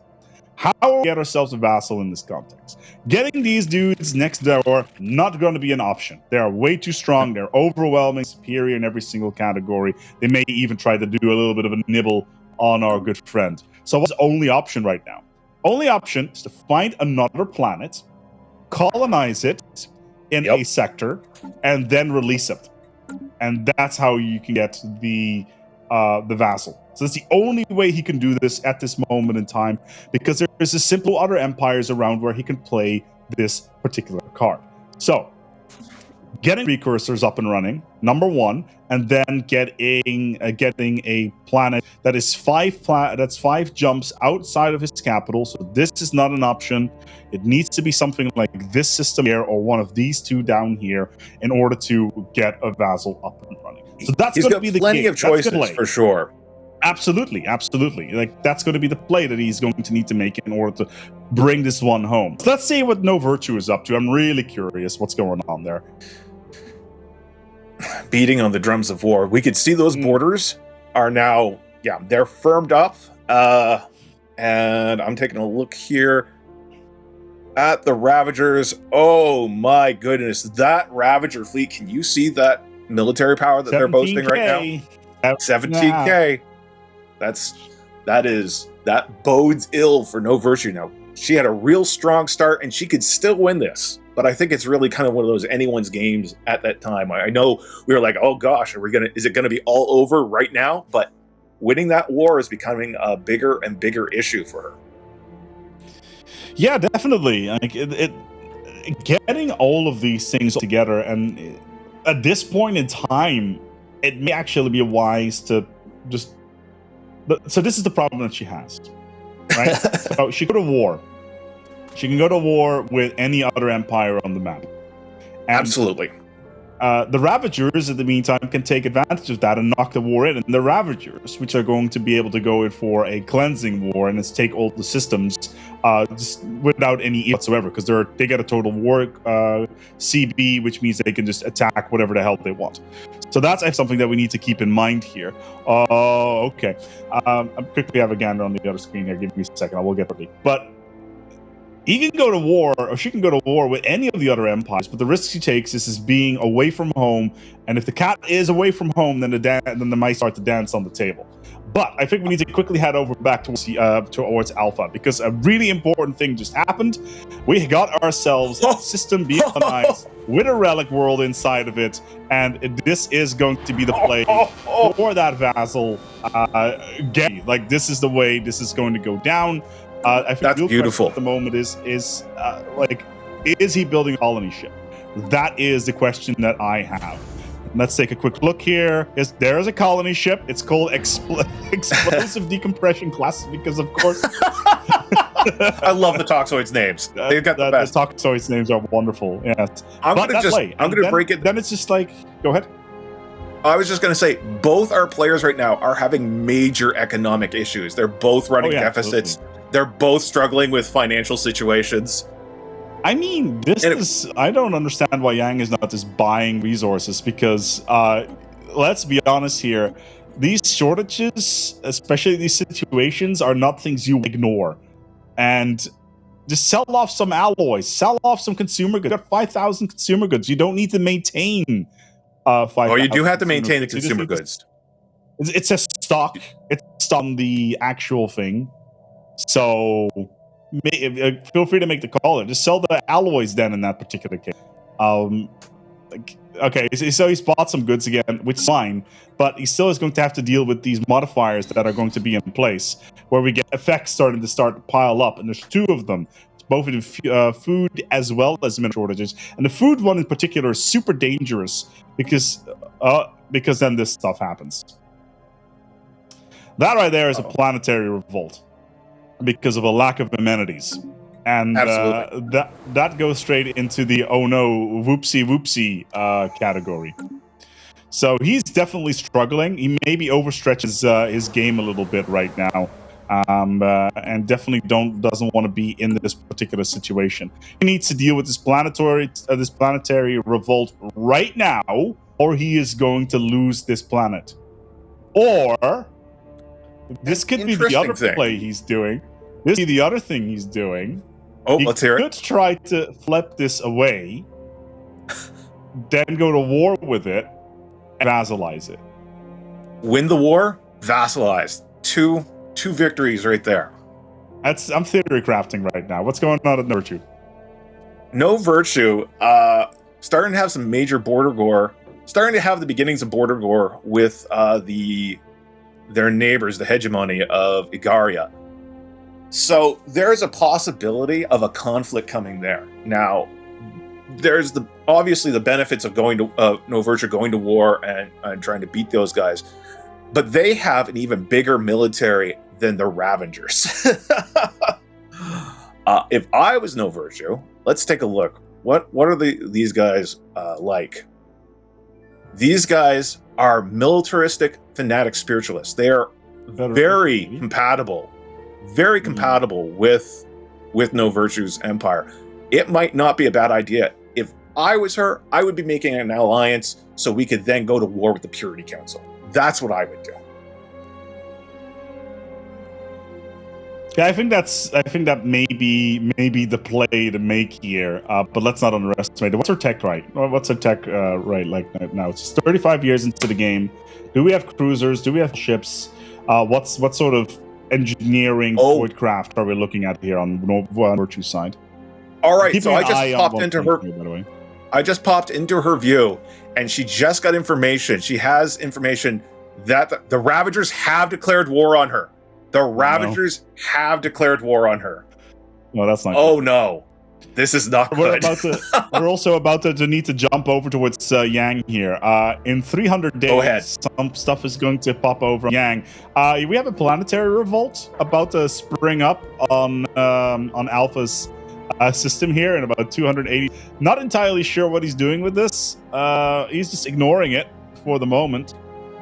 How do we get ourselves a vassal in this context? Getting these dudes next door, not going to be an option. They are way too strong. They're overwhelming, superior in every single category. They may even try to do a little bit of a nibble on our good friend. So what's the only option right now? Only option is to find another planet, colonize it in a sector, and then release it. And that's how you can get the vassal. So that's the only way he can do this at this moment in time, because there's a simple other empires around where he can play this particular card. So, getting precursors up and running, number 1, and then getting a planet that is 5 jumps outside of his capital. So this is not an option. It needs to be something like this system here or one of these 2 down here in order to get a vassal up and running. So that's going to be the plenty of choices for sure. Absolutely. Like, that's going to be the play that he's going to need to make in order to bring this one home. So let's see what No Virtue is up to. I'm really curious what's going on there. Beating on the drums of war. We could see those borders are now, they're firmed up. And I'm taking a look here at the Ravagers. Oh my goodness, that Ravager fleet. Can you see that military power that they're boasting right now? 17K. That bodes ill for No Virtue now. She had a real strong start and she could still win this. But I think it's really kind of one of those anyone's games at that time. I know we were like, oh gosh, is it gonna be all over right now? But winning that war is becoming a bigger and bigger issue for her. Yeah, definitely. Like getting all of these things together, and at this point in time, it may actually be wise to just. So this is the problem that she has, right? So she go to war. She can go to war with any other empire on the map. And, absolutely. The Ravagers, in the meantime, can take advantage of that and knock the war in. And the Ravagers, which are going to be able to go in for a cleansing war and just take all the systems just without any whatsoever, because they get a total war CB, which means they can just attack whatever the hell they want. So that's something that we need to keep in mind here. Oh, okay. I quickly have a gander on the other screen here. Give me a second. I will get ready. But he can go to war, or she can go to war with any of the other empires, but the risk she takes is being away from home. And if the cat is away from home, then the mice start to dance on the table. But I think we need to quickly head over back towards Alpha, because a really important thing just happened. We got ourselves a system beyond with a relic world inside of it, and this is going to be the play for that vassal game. Like, this is the way this is going to go down. I think that's beautiful. At the moment is he building a colony ship? That is the question that I have. Let's take a quick look here. There is a colony ship. It's called Explosive Decompression Class, because of course. I love the Toxoids names. They've got the best. The Toxoids names are wonderful. Yes. I'm gonna break it. Then it's just like, go ahead. I was just going to say, both our players right now are having major economic issues. They're both running deficits. Absolutely. They're both struggling with financial situations. I mean, I don't understand why Yang is not just buying resources, because let's be honest here, these shortages, especially these situations, are not things you ignore. And just sell off some alloys, sell off some consumer goods. You got 5,000 consumer goods. You don't need to maintain Oh, you do have to consumer maintain the goods. You just consumer need to- goods. It's a stock. It's on the actual thing. So feel free to make the call. Or just sell the alloys then in that particular case. Okay, so he's bought some goods again, which is fine, but he still is going to have to deal with these modifiers that are going to be in place, where we get effects starting to pile up, and there's two of them. It's both in food as well as mineral shortages, and the food one in particular is super dangerous because then this stuff happens. That right there is a planetary revolt because of a lack of amenities. And that goes straight into the oh no, whoopsie category. So he's definitely struggling. He maybe overstretches his game a little bit right now, and definitely doesn't want to be in this particular situation. He needs to deal with this planetary revolt right now, or he is going to lose this planet. Or this could be the other play he's doing. This could be the other thing he's doing. Oh, let's hear it. He could try to flip this away, then go to war with it, and vassalize it. Win the war, vassalize. Two victories right there. I'm theory crafting right now. What's going on at No Virtue? No Virtue, starting to have some major border gore, starting to have the beginnings of border gore with their neighbors, the hegemony of Igaria. So there's a possibility of a conflict coming there. Now, there's obviously the benefits of going to No Virtue going to war and trying to beat those guys, but they have an even bigger military than the Ravengers. If I was No Virtue, let's take a look. What are these guys like? These guys are militaristic fanatic spiritualists. They are very compatible with No Virtue's empire. It might not be a bad idea. If I was her, I would be making an alliance so we could then go to war with the Purity Council. That's what I would do. Yeah, I think that may be the play to make here. But let's not underestimate it. What's her tech right? What's her tech right like now? It's 35 years into the game. Do we have cruisers? Do we have ships? What sort of engineering woodcraft are we looking at here on Virtue's side? All right, so I just popped into her. By the way, I just popped into her view, and she just got information. She has information that the Ravagers have declared war on her. The Ravagers have declared war on her. No, that's not. Oh good. No, this is not good. We're also about to need to jump over towards Yang here. In 300 days, some stuff is going to pop over on Yang. We have a planetary revolt about to spring up on Alpha's system here in about 280. Not entirely sure what he's doing with this. He's just ignoring it for the moment.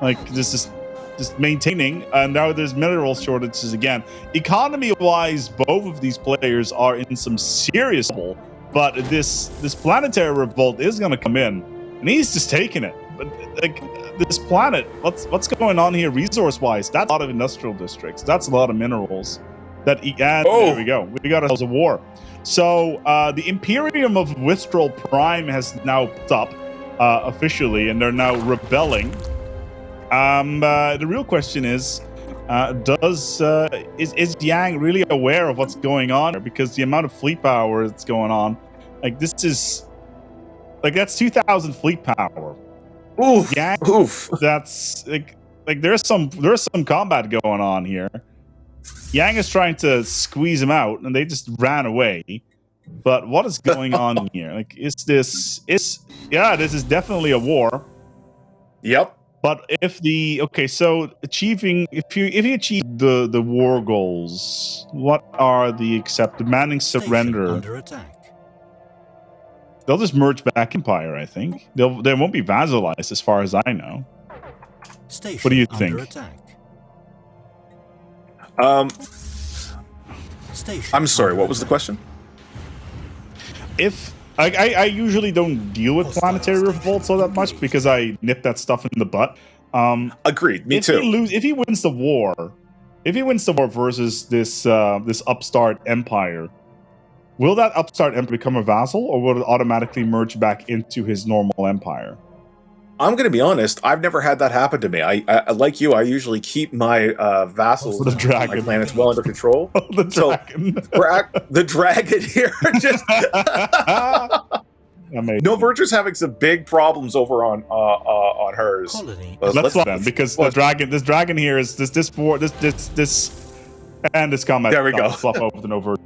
Like this is just maintaining, and now there's mineral shortages again. Economy-wise, both of these players are in some serious trouble, but this planetary revolt is going to come in, and he's just taking it. But like this planet, what's going on here resource-wise? That's a lot of industrial districts. That's a lot of minerals. There we go. We got ourselves a war. So the Imperium of Wistral Prime has now popped up officially, and they're now rebelling. The real question is Yang really aware of what's going on? Because the amount of fleet power that's going on, that's 2,000 fleet power. Oof. Yang, that's like there's some combat going on here. Yang is trying to squeeze him out, and they just ran away. But what is going on here? This is definitely a war. Yep. But if you achieve the war goals, what are the demanding surrender? Under attack. They'll just merge back Empire, I think. They won't be vassalized as far as I know. Station what do you under think? Attack. I'm sorry, what was the question? If I usually don't deal with planetary revolts all that much because I nip that stuff in the butt. Agreed. Me too. If he wins the war versus this upstart empire, will that upstart empire become a vassal, or will it automatically merge back into his normal empire? I'm going to be honest. I've never had that happen to me. I like you. I usually keep my vassals, The dragon. my planets well under control. The dragon. The dragon here just. Amazing. No, Virtue's having some big problems over on hers. Colony. Let's then, because the dragon. This dragon here is this and this combat. There we go. Swap over to no Virtue.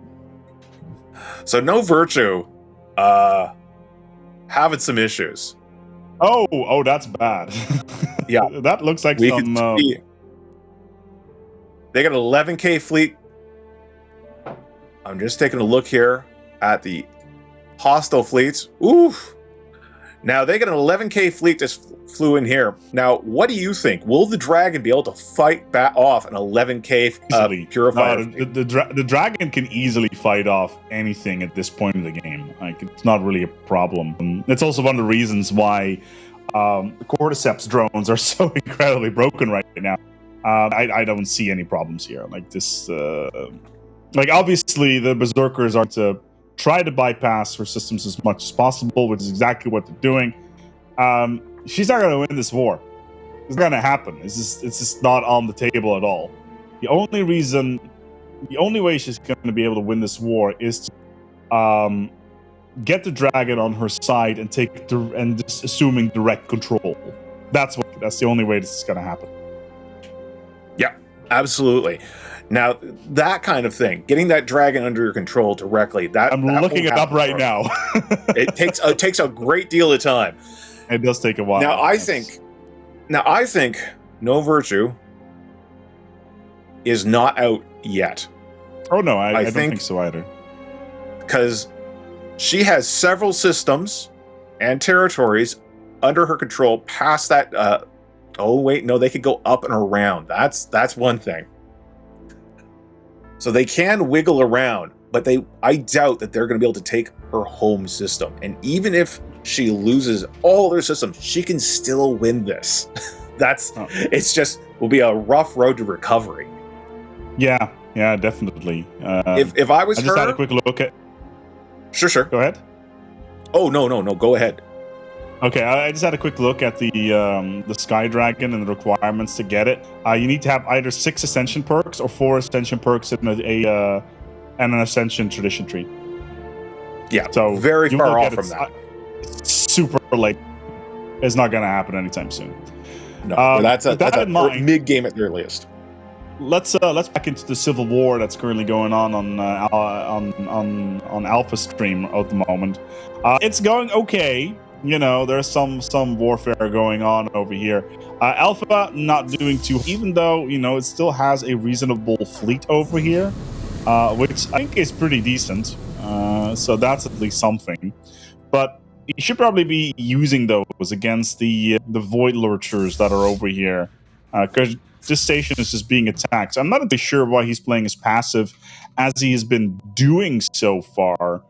So no Virtue, having some issues. Oh, that's bad. Yeah, that looks like we some. could see. They got an 11K fleet. I'm just taking a look here at the hostile fleets. Oof. Now they got an 11K fleet just flew in here. Now, what do you think? Will the dragon be able to fight back off an 11K purifier? No, the dragon can easily fight off anything at this point in the game. Like, it's not really a problem. It's also one of the reasons why Cordyceps drones are so incredibly broken right now. I don't see any problems here. Like this, like obviously the berserkers are to try to bypass her systems as much as possible, which is exactly what they're doing. She's not going to win this war. It's going to happen. It's just not on the table at all. The only way she's going to be able to win this war is to get the dragon on her side and just assuming direct control. That's the only way this is going to happen. Yeah, absolutely. Now, that kind of thing, getting that dragon under your control directly, I'm looking it up right now. It takes a great deal of time. It does take a while. Now, I think No Virtue is not out yet. Oh no, I don't think so either. Because she has several systems and territories under her control past that. Oh wait, no, they could go up and around. That's one thing. So they can wiggle around, but I doubt that they're going to be able to take her home system. And even if she loses all their systems, she can still win this. It's just will be a rough road to recovery. Yeah, definitely. If I was I just her, had a quick look at. Sure. Go ahead. Oh no, go ahead. Okay, I just had a quick look at the Sky Dragon and the requirements to get it. You need to have either 6 Ascension perks or 4 Ascension perks and an Ascension Tradition tree. Yeah, so very far off from that. It's super late. It's not going to happen anytime soon. No, that's in mind, mid game at the earliest. Let's back into the civil war that's currently going on Alpha Stream at the moment. It's going okay. You know, there's some warfare going on over here. Alpha not doing too, even though, you know, it still has a reasonable fleet over here, which I think is pretty decent. So that's at least something. But you should probably be using those against the Void Lurchers that are over here, because this station is just being attacked. So I'm not really sure why he's playing as passive as he has been doing so far.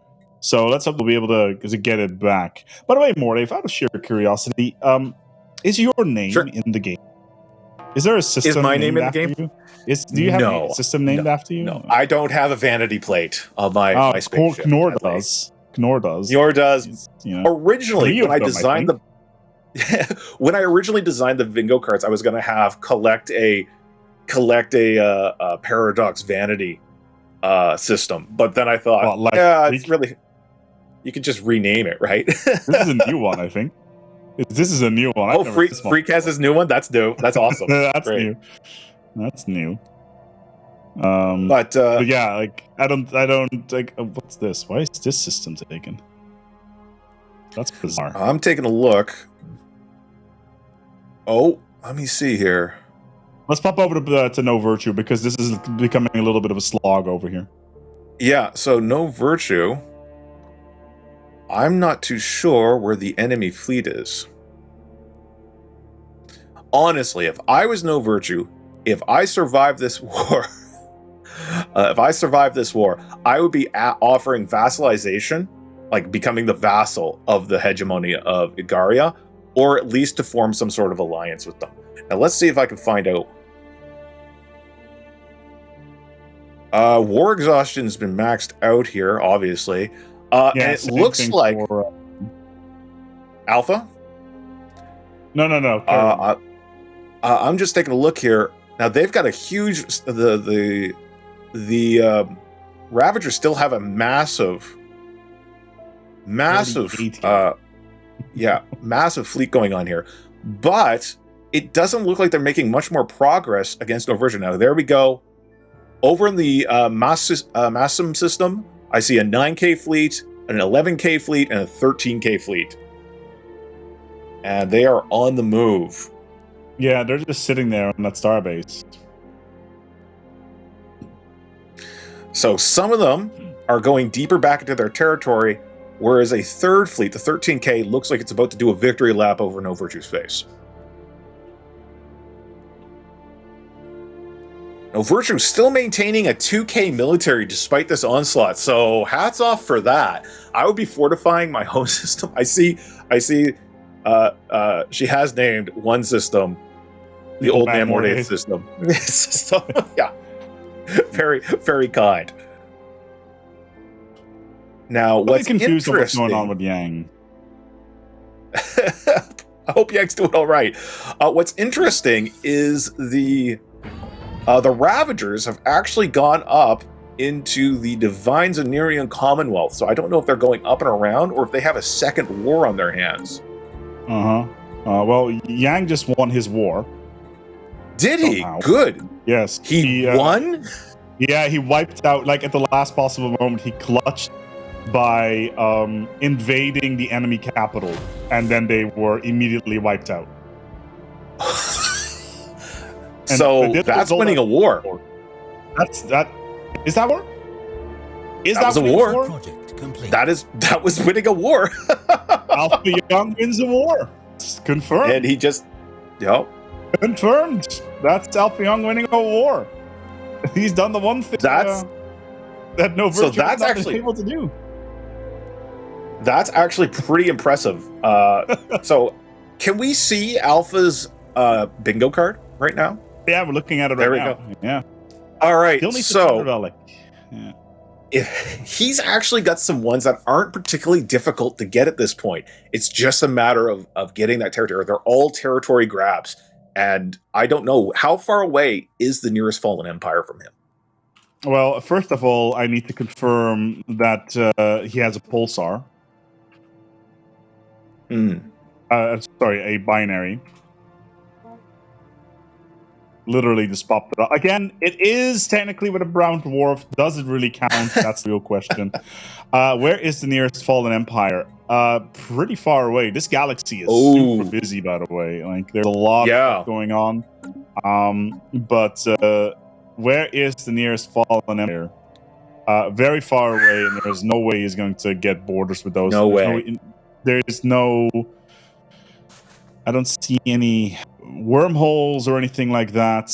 So let's hope we'll be able to get it back. By the way, Morty, out of sheer curiosity, is your name in the game? Is there a system? Is my name in the game? Do you have a system named after you? No, I don't have a vanity plate on my spaceship. Knorr does. Knorr does. You know, originally, when I designed when I originally designed the Vingo cards, I was going to have collect a Paradox vanity system, but then I thought, it's really. You could just rename it, right? This is a new one, I think. This is a new one. Freak has his new one? That's new. That's awesome. That's great. new. That's new. But yeah, like I don't like what's this? Why is this system taken? That's bizarre. I'm taking a look. Oh, let me see here. Let's pop over to No Virtue, because this is becoming a little bit of a slog over here. Yeah, so No Virtue. I'm not too sure where the enemy fleet is. Honestly, if I was No Virtue, if I survived this war, I would be offering vassalization, like becoming the vassal of the hegemony of Igaria, or at least to form some sort of alliance with them. Now let's see if I can find out. War exhaustion's been maxed out here, obviously. And it looks like for, Alpha. No. Carry on. I'm just taking a look here. Now they've got a huge the Ravagers still have a massive massive fleet going on here. But it doesn't look like they're making much more progress against Oversion. Now there we go. Over in the Massum system, I see a 9K fleet, an 11K fleet, and a 13K fleet. And they are on the move. Yeah, they're just sitting there on that starbase. So some of them are going deeper back into their territory, whereas a third fleet, the 13K, looks like it's about to do a victory lap over No Virtue's face. No Virtue still maintaining a 2K military despite this onslaught, so hats off for that. I would be fortifying my home system. I see. She has named one system the Old Man Mornay system. So, yeah, very, very kind. Now, what's confused interesting? What's going on with Yang? I hope Yang's doing all right. What's interesting is the Ravagers have actually gone up into the Divine Zanerian Commonwealth. So I don't know if they're going up and around or if they have a second war on their hands. Well, Yang just won his war. Did he? Somehow. Good. Yes. He won? Yeah, he wiped out, like at the last possible moment, he clutched by invading the enemy capital, and then they were immediately wiped out. So that's winning a war. Is that war? Is that was a war. Project complete. That was winning a war. Alpha Young wins a war. It's confirmed. And he just, Confirmed. That's Alpha Young winning a war. He's done the one thing that No Virtue has not been able to do. That's actually pretty impressive. So, can we see Alpha's bingo card right now? Yeah, we're looking at it right now. There we go. Yeah. All right. Still needs So, to relic. Yeah. if he's actually got some ones that aren't particularly difficult to get at this point, it's just a matter of getting that territory. They're all territory grabs. And I don't know, how far away is the nearest fallen empire from him? Well, first of all, I need to confirm that he has a pulsar. Sorry, a binary. Literally just popped it up. Again, it is technically with a brown dwarf. Does it really count? That's the real question. Where is the nearest fallen empire? Pretty far away. This galaxy is super busy, by the way. Like, there's a lot of stuff going on. But where is the nearest fallen empire? Very far away, and there's no way he's going to get borders with those. No way. There's no... I don't see any wormholes or anything like that.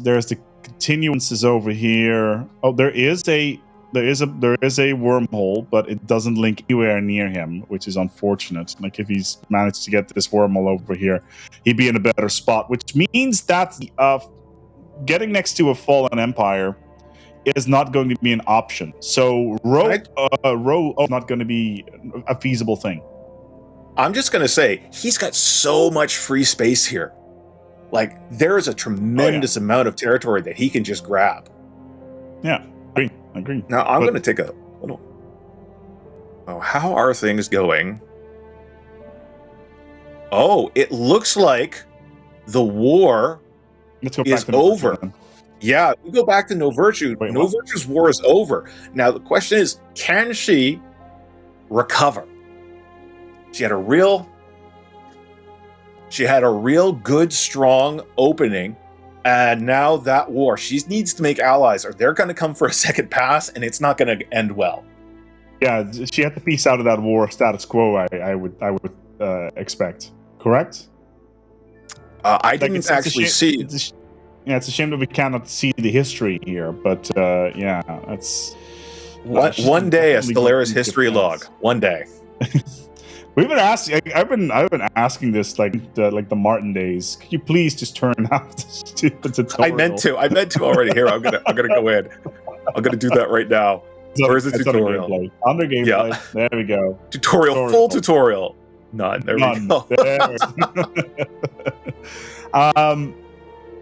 There's the continuances over here. Oh, there is a wormhole, but it doesn't link anywhere near him, which is unfortunate. Like, if he's managed to get this wormhole over here, he'd be in a better spot, which means that getting next to a fallen empire is not going to be an option. So row is not going to be a feasible thing. I'm just going to say, he's got so much free space here. Like, there is a tremendous amount of territory that he can just grab. Yeah, agree. Now, I'm going to take a little... Oh, how are things going? Oh, it looks like the war is over. Yeah, we go back to No Virtue. No Virtue's war is over. Now, the question is, can she recover? She had a real good, strong opening, and now that war, she needs to make allies, or they're going to come for a second pass, and it's not going to end well. Yeah, she had to piece out of that war status quo. I would expect. Correct? I didn't actually see. It's a shame that we cannot see the history here, but yeah, that's one day a Stellaris history log. One day. We've been asking. I've been asking this like the Martin days. Could you please just turn off the stupid tutorial? I meant to already. Here, I'm gonna go in. I'm gonna do that right now. Where's the tutorial? Under gameplay. Yeah. There we go. Tutorial. Full tutorial. None. There None. we go. There.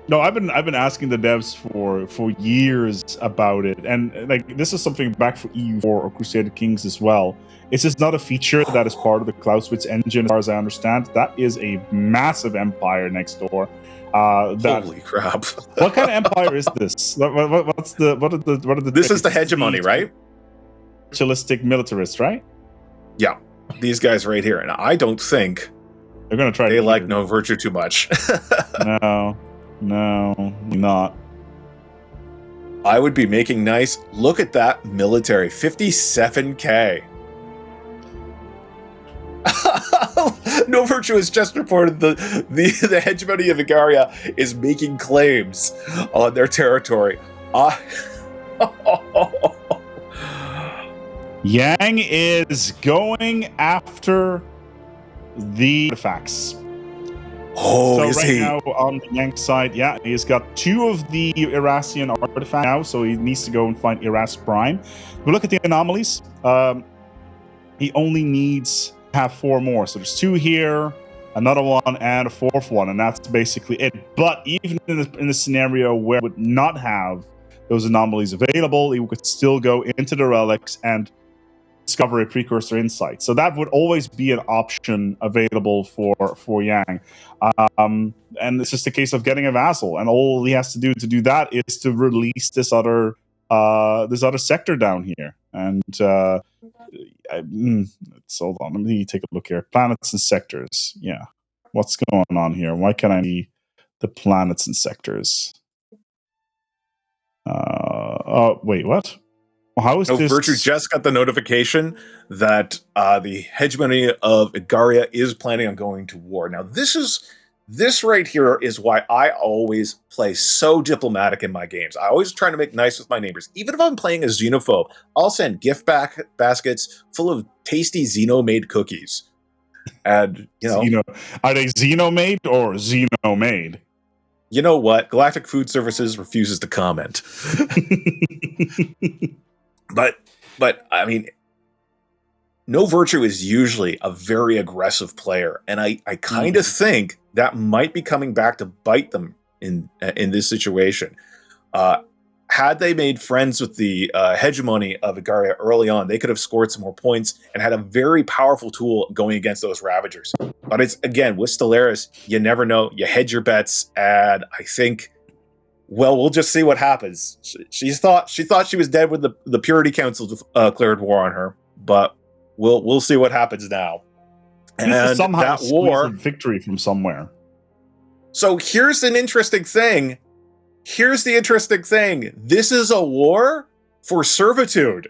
No, I've been asking the devs for years about it, and like this is something back for EU4 or Crusader Kings as well. It's just not a feature that is part of the Clausewitz engine, as far as I understand. That is a massive empire next door. Holy crap! What kind of empire is this? What are the? This is the hegemony, right? Militaristic militarists, right? Yeah, these guys right here, and I don't think They're gonna try. they to like No Virtue too much. No, not. I would be making nice. Look at that military, 57K. No Virtue has just reported the hegemony of Igaria is making claims on their territory. Yang is going after the artifacts. Oh, So is right he? now on the Yang side, yeah, he's got 2 of the Irasian artifacts now, so he needs to go and find Iras Prime. But look at the anomalies. He only needs to have 4 more. So there's 2 here, another one, and a 4th one, and that's basically it. But even in the scenario where he would not have those anomalies available, he could still go into the relics and discover a precursor insight. So that would always be an option available for Yang. And it's just a case of getting a vassal, and all he has to do that is to release this other sector down here. And hold on, let me take a look here. Planets and sectors. Yeah, what's going on here? Why can't I see the planets and sectors? Oh wait, what? How is No this? Virtue just got the notification that the hegemony of Igaria is planning on going to war. Now, this right here is why I always play so diplomatic in my games. I always try to make nice with my neighbors. Even if I'm playing a xenophobe, I'll send gift baskets full of tasty Xeno-made cookies. And, are they Xeno-made or Xeno-made? You know what? Galactic Food Services refuses to comment. But I mean, No Virtue is usually a very aggressive player, and I kind of think that might be coming back to bite them in this situation. Had they made friends with the hegemony of Igaria early on, they could have scored some more points and had a very powerful tool going against those Ravagers. But it's, again, with Stellaris, you never know. You hedge your bets, and I think, well, we'll just see what happens. She thought she was dead when the Purity Council declared war on her, but we'll see what happens now. And somehow that war, victory from somewhere. So here's an interesting thing. Here's the interesting thing. This is a war for servitude.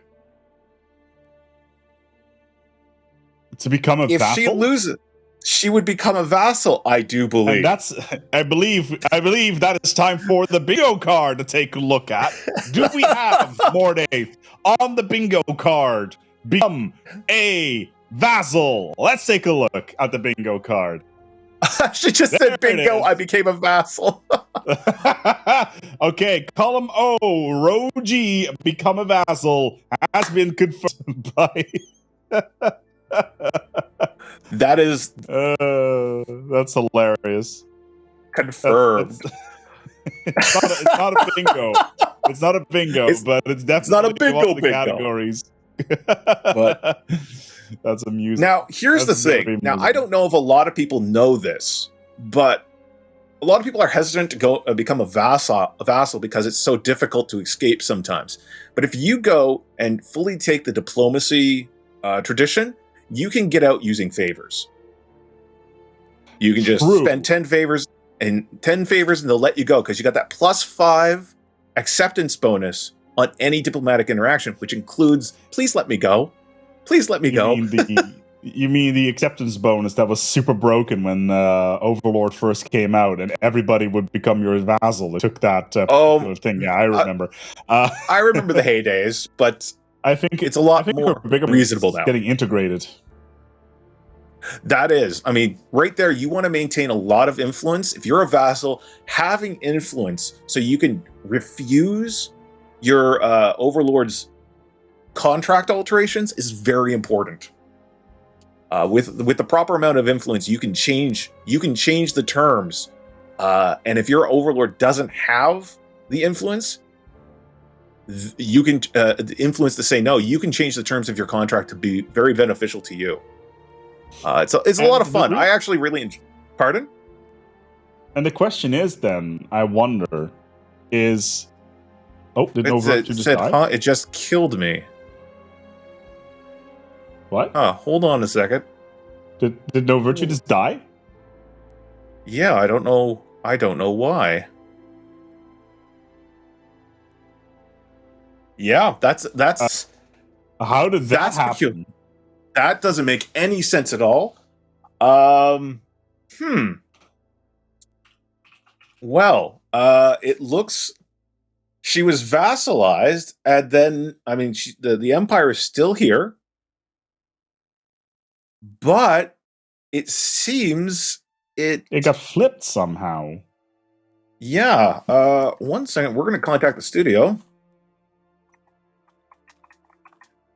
To become a vassal? If she loses, she would become a vassal, I do believe. And I believe that it's time for the bingo card to take a look at. Do we have, Mordave, on the bingo card, become a vassal? Let's take a look at the bingo card. She just said bingo, I became a vassal. Okay, column O, row G, become a vassal, has been confirmed by... That's hilarious. Confirmed. It's not a bingo. It's not a bingo, but it's definitely not a bingo one of the bingo. categories. But that's amusing. Now, here's the thing. Now, I don't know if a lot of people know this, but a lot of people are hesitant to go become a vassal because it's so difficult to escape sometimes. But if you go and fully take the diplomacy tradition, you can get out using favors. You can just spend 10 favors and they'll let you go because you got that +5 acceptance bonus on any diplomatic interaction, which includes, please let me go. Please let me go. You mean the acceptance bonus that was super broken when Overlord first came out and everybody would become your vassal? It took that thing. Yeah, I remember. I remember the heydays, but I think it's a lot more reasonable now. Getting integrated. That is. I mean, right there, you want to maintain a lot of influence. If you're a vassal, having influence so you can refuse your overlord's contract alterations is very important. With the proper amount of influence, you can change the terms. And if your overlord doesn't have the influence, you can influence to say no. You can change the terms of your contract to be very beneficial to you. It's a lot of fun. I actually really Pardon? And the question is then, I wonder, is... Oh, did No Virtue just die? Huh? It just killed me. What? Hold on a second. Did No Virtue just die? Yeah, I don't know why. Yeah, that's how did that happen? That doesn't make any sense at all. Well, it looks she was vassalized, and then the Empire is still here, but it seems it got flipped somehow. Yeah. 1 second. We're going to contact the studio.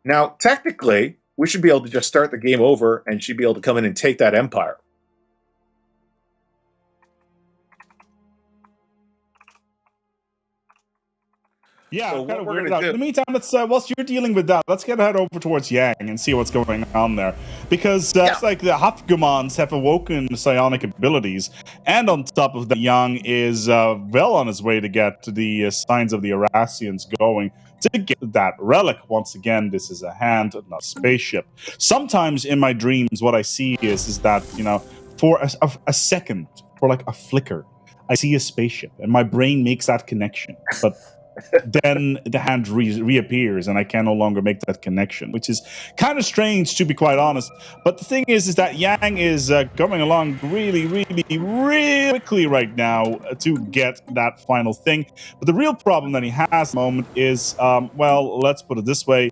Now, technically, we should be able to just start the game over, and she'd be able to come in and take that Empire. Yeah, so kind of weird. In the meantime, let's whilst you're dealing with that, let's head over towards Yang and see what's going on there, because it's like the Hafgumans have awoken psionic abilities, and on top of that, Yang is well on his way to get to the signs of the Erasians going to get that relic. Once again, this is a hand, not a spaceship. Sometimes in my dreams, what I see is that, you know, for a second, for like a flicker, I see a spaceship, and my brain makes that connection, but then the hand reappears and I can no longer make that connection, which is kind of strange, to be quite honest. But the thing is that Yang is going along really, really, really quickly right now to get that final thing. But the real problem that he has at the moment is, well, let's put it this way.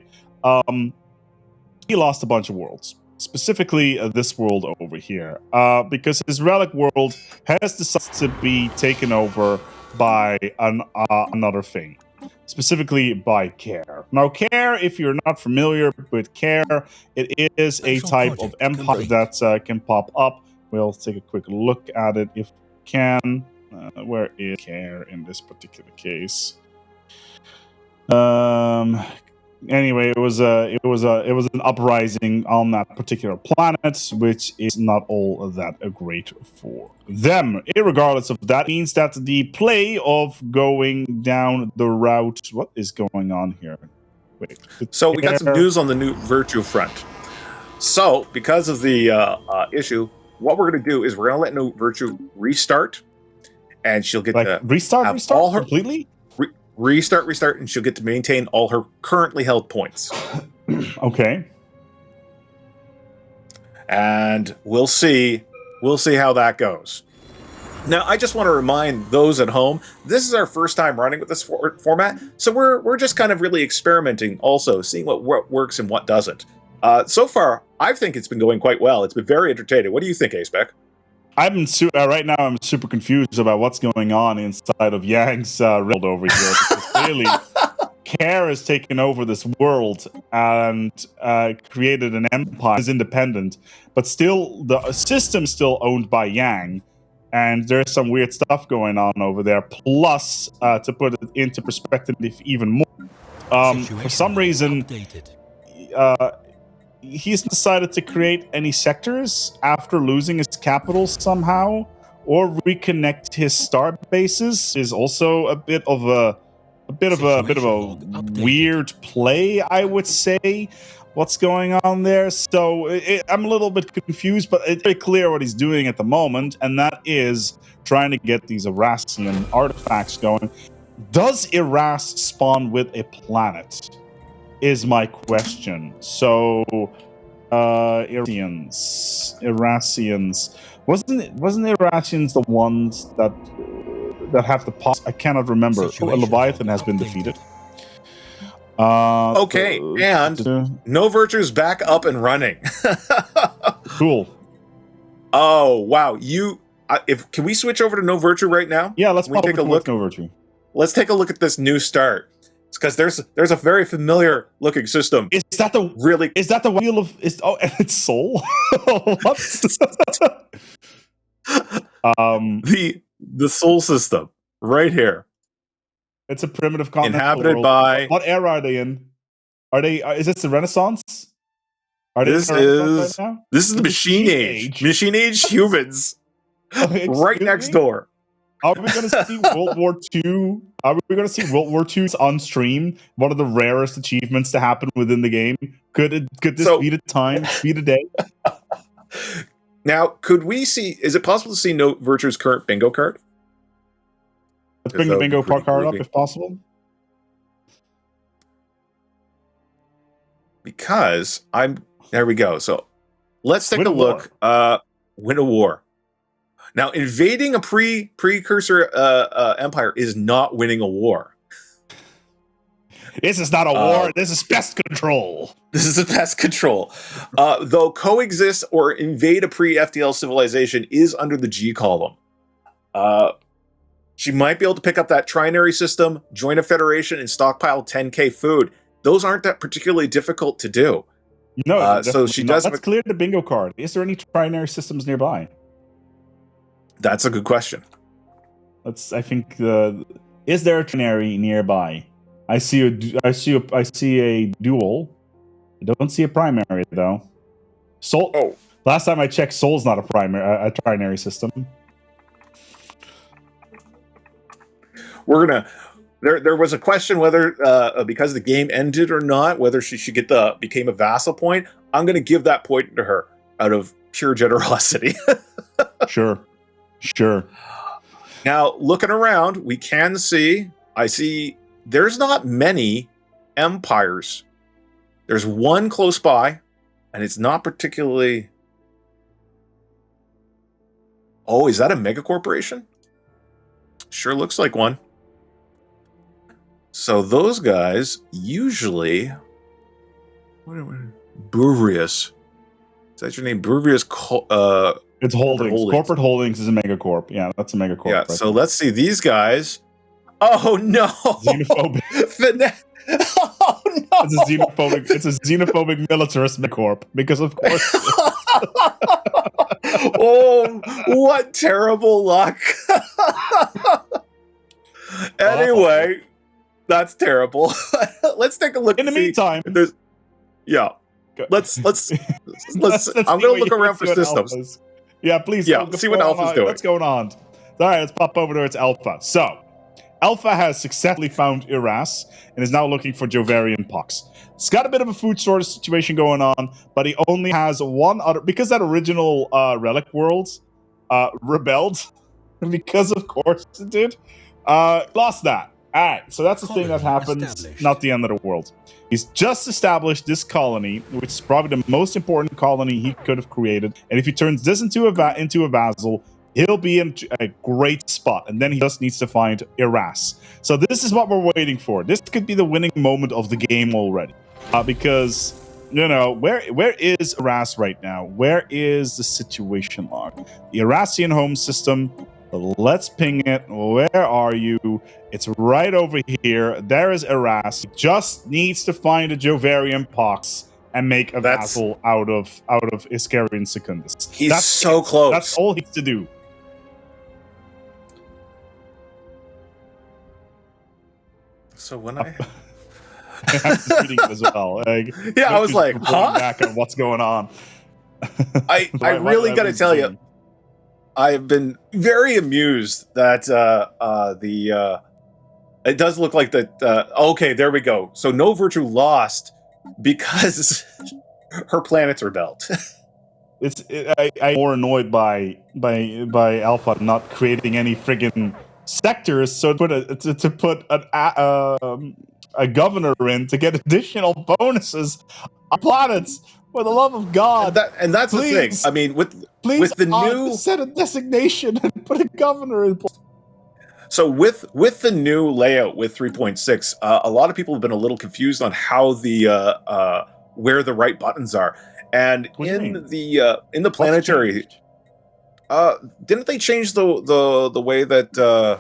He lost a bunch of worlds. Specifically this world over here, because his relic world has decided to be taken over by another thing, specifically by Care. Now, Care, if you're not familiar with Care, it is a type of empire that can pop up. We'll take a quick look at it if we can. Where is Care in this particular case? Anyway, it was an uprising on that particular planet, which is not all that great for them. Irregardless of that, means that the play of going down the route. What is going on here? Wait. So we got some news on the new Virtue front. So because of the issue, what we're going to do is we're going to let New Virtue restart, and she'll get to restart all her completely. Restart, and she'll get to maintain all her currently held points. Okay. And we'll see how that goes. Now, I just want to remind those at home, this is our first time running with this format, so we're just kind of really experimenting, also seeing what works and what doesn't. So far, I think it's been going quite well. It's been very entertaining. What do you think, Aspec? Right now I'm super confused about what's going on inside of Yang's world over here. Because clearly, Care has taken over this world and created an empire. It's independent, but still the system is still owned by Yang, and there's some weird stuff going on over there. Plus, to put it into perspective even more, for some reason, he's decided to create any sectors after losing his capital somehow, or reconnect his star bases. Is also a bit of a weird play, I would say. What's going on there? So I'm a little bit confused, but it's very clear what he's doing at the moment, and that is trying to get these Erasian artifacts going. Does Eras spawn with a planet? Is my question. So, Erasians. Wasn't Erasians the ones that have the pause? I cannot remember. Leviathan has been defeated. Okay, and No Virtue's back up and running. Cool. Oh wow! Can we switch over to No Virtue right now? Yeah, let's take a look. No Virtue. Let's take a look at this new start. Because there's a very familiar looking system. Is that the wheel of? And its soul? What? The Sol system right here, It's a primitive continental inhabited world. by. What era are they in? Are they? Is this the Renaissance? Are they This in the Renaissance is right now? this is the machine age. Machine age humans, Excuse right next me? door. Are we going to see World War II? Are we going to see World War II on stream? One of the rarest achievements to happen within the game. Could this So- be the time? Be the day? Now, could we see? Is it possible to see No Virtue's current bingo card? Let's bring the that would be bingo pretty card up groovy. if possible. Because there we go. So let's take Win a a look. Win a war. Now, invading a precursor empire is not winning a war. This is not a war. This is pest control. This is the pest control. Though coexist or invade a pre-FTL civilization is under the G column. She might be able to pick up that trinary system, join a federation, and stockpile 10k food. Those aren't that particularly difficult to do. No, so she definitely not. does. Let's clear the bingo card. Is there any trinary systems nearby? That's a good question. I think is there a trinary nearby? I see a dual. I don't see a primary though. Sol. Oh. Last time I checked, Sol's not a trinary system. We're gonna. There was a question whether because the game ended or not, whether she should became a vassal point. I'm gonna give that point to her out of pure generosity. Sure. Now, looking around, we can see. I see. There's not many empires. There's one close by, and it's not particularly. Oh, is that a mega corporation? Sure looks like one. So those guys usually. Burvius. Is that your name? Burvius. It's holdings. Holdings. Corporate holdings is a megacorp. Yeah, that's a megacorp. Yeah. right So there. let's see these guys. Oh no! Xenophobic. Oh no! It's a xenophobic militarist megacorp because of course. Oh, what terrible luck! Anyway, that's terrible. Let's take a look. In the and see meantime, if there's- yeah. Go- Let's. Let's I'm see gonna what look around for what systems. Alpha is. Yeah, please. Yeah, what's see what going Alpha's on? doing. What's going on? All right, let's pop over to its Alpha. So, Alpha has successfully found Iras and is now looking for Jovarian pox. It's got a bit of a food shortage situation going on, but he only has one other because that original relic world rebelled because of course it did. Lost that. All right, so that's the thing that Colony happens. established. Not the end of the world. He's just established this colony, which is probably the most important colony he could have created. And if he turns this into a vassal, he'll be in a great spot. And then he just needs to find Iras. So this is what we're waiting for. This could be the winning moment of the game already, because where is Iras right now? Where is the situation log? The Irasian home system. Let's ping it. Where are you? It's right over here. There is Iras. He just needs to find a Jovarian pox and make a vassal out of Iscarian Secundus. He's so close. That's all he needs to do. So when I I'm just reading it as well. Yeah, I was just like, reporting huh? back on what's going on. I really got to tell you, I've been very amused that it does look like that. Okay, there we go. So No Virtue lost because her planets rebelled. I'm more annoyed by Alpha not creating any friggin' sectors. So to put a governor in to get additional bonuses on planets. For the love of God, and that's please, the thing. I mean, with the new set a designation and put a governor in place. So with the new layout with 3.6, a lot of people have been a little confused on how the where the right buttons are. And in the planetary, didn't they change the way that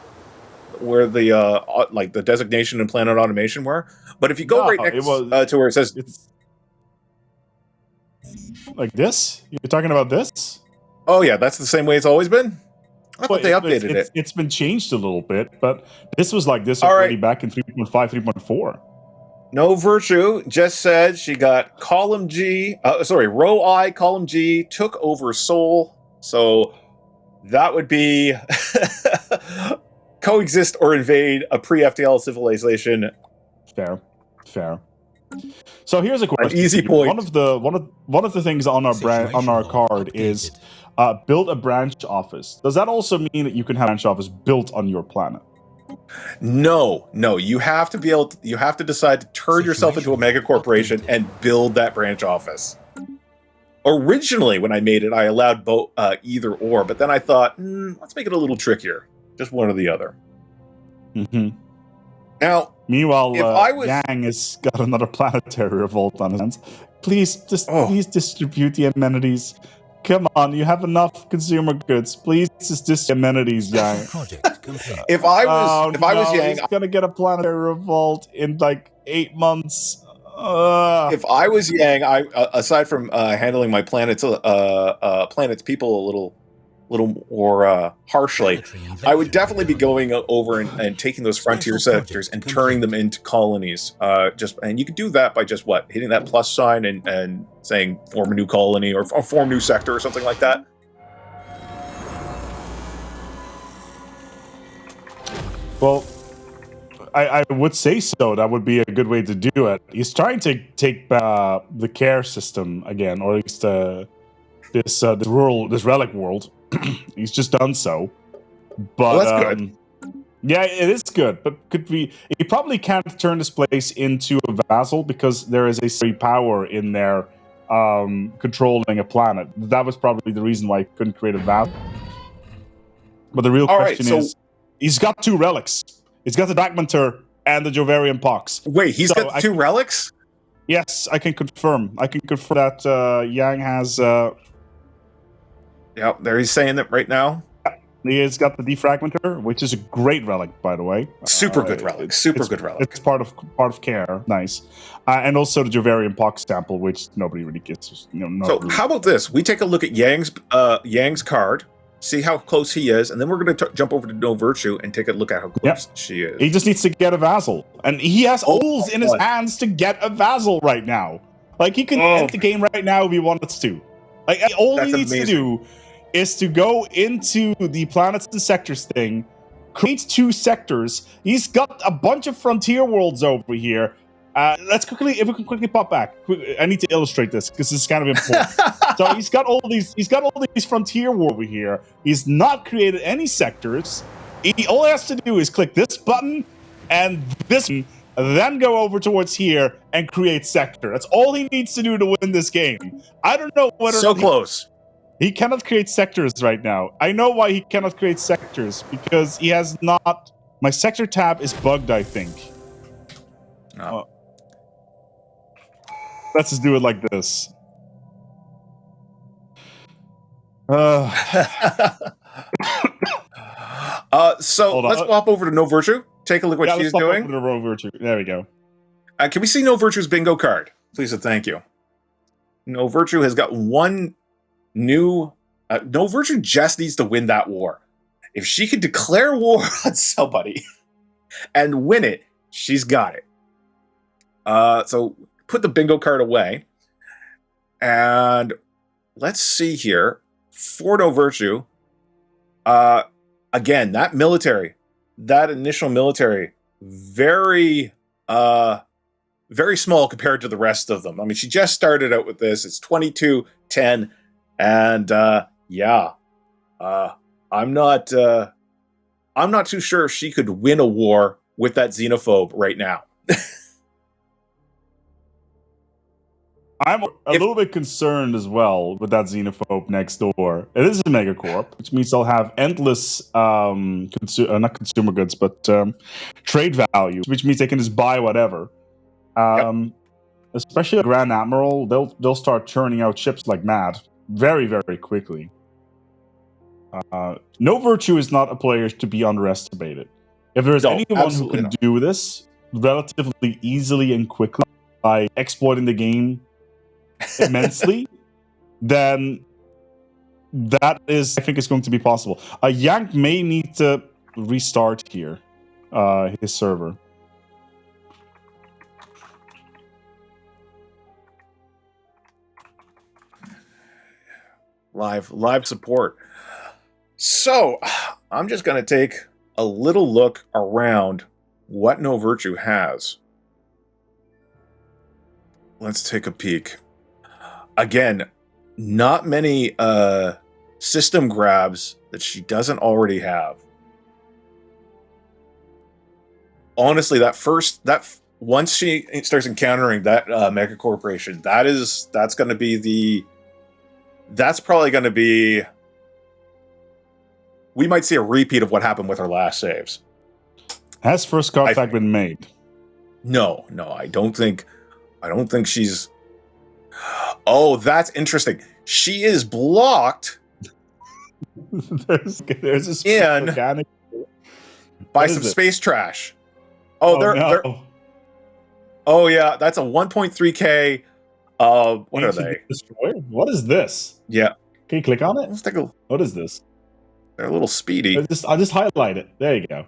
where the like the designation and planet automation were? But if you go right next to where it says Like this? You're talking about this? Oh yeah, that's the same way it's always been. I thought they updated it. It's been changed a little bit, but this was like this All already right. back in 3.5, 3.4. No Virtue just said she got column G. Row I, column G took over Soul. So that would be coexist or invade a pre-FTL civilization. Fair. So here's a question. An easy point. One of the things on our card is build a branch office. Does that also mean that you can have a branch office built on your planet? No. You have to be able to, you have to decide to turn yourself into a mega corporation and build that branch office. Originally, when I made it, I allowed both either or, but then I thought, let's make it a little trickier. Just one or the other. Mm-hmm. Now, meanwhile, if I was... Yang has got another planetary revolt on his hands. Please distribute the amenities. Come on, you have enough consumer goods. Please just distribute amenities, Yang. Project complete. If I was Yang, he's gonna get a planetary revolt in like 8 months. If I was Yang, aside from handling my planet's people a little more harshly, I would definitely be going over and taking those frontier sectors and turning them into colonies. And you could do that by just hitting that plus sign and saying form a new colony or form a new sector or something like that. Well, I would say so. That would be a good way to do it. He's trying to take the care system again, or at least this relic world. He's just done so. But that's good. Yeah, it is good. But he probably can't turn this place into a vassal because there is a free power in there controlling a planet. That was probably the reason why he couldn't create a vassal. But the real question is, he's got 2 relics. He's got the Dagmantur and the Jovarian Pox. Wait, he's got 2 relics? Yes, I can confirm. That Yang has... Yep, there he's saying that right now. He has got the Defragmenter, which is a great relic, by the way. Super good relic. Good relic. It's part of care. Nice. And also the Jovarian Pox sample, which nobody really gets. How about this? We take a look at Yang's card, see how close he is, and then we're going to jump over to No Virtue and take a look at how close she is. He just needs to get a vassal. And he has holes in his hands to get a vassal right now. Like, he can end the game right now if he wants to. Like, all he needs to do is to go into the planets and sectors thing, create 2 sectors. He's got a bunch of frontier worlds over here. If we can quickly pop back. I need to illustrate this because this is kind of important. So he's got all these frontier worlds over here. He's not created any sectors. All he has to do is click this button and this button, then go over towards here and create sector. That's all he needs to do to win this game. I don't know whether close. He cannot create sectors right now. I know why he cannot create sectors, because he has not... My sector tab is bugged, I think. No. Let's just do it like this. So let's pop over to No Virtue. Take a look what she's doing. Over to No Virtue. There we go. Can we see No Virtue's bingo card? Please and thank you. No Virtue has got 1 new... No Virtue just needs to win that war. If she could declare war on somebody and win it, she's got it. So put the bingo card away. And let's see here. For No Virtue, again, that initial military, very small compared to the rest of them. I mean, she just started out with this. It's 22-10. And I'm not too sure if she could win a war with that xenophobe right now. I'm a little bit concerned as well with that xenophobe next door. It is a megacorp, which means they'll have endless not consumer goods, but trade value, which means they can just buy whatever. Especially a Grand Admiral, they'll start churning out ships like mad. Very, very quickly. No Virtue is not a player to be underestimated. If there's anyone who can do this relatively easily and quickly by exploiting the game immensely, then that is, I think, is going to be possible. Yank may need to restart here, his server. Live support. So, I'm just going to take a little look around what No Virtue has. Let's take a peek. Again, not many system grabs that she doesn't already have. Honestly, once she starts encountering that mega corporation, that's probably going to be. We might see a repeat of what happened with her last saves. Has first contact been made? No, I don't think she's. Oh, that's interesting. She is blocked. there's a in mechanic by some space trash. Oh, they're. Oh yeah, that's a 1.3K. What are they? Destroyer? What is this? Yeah. Can you click on it? Let's take a. What is this? They're a little speedy. I'll just highlight it. There you go.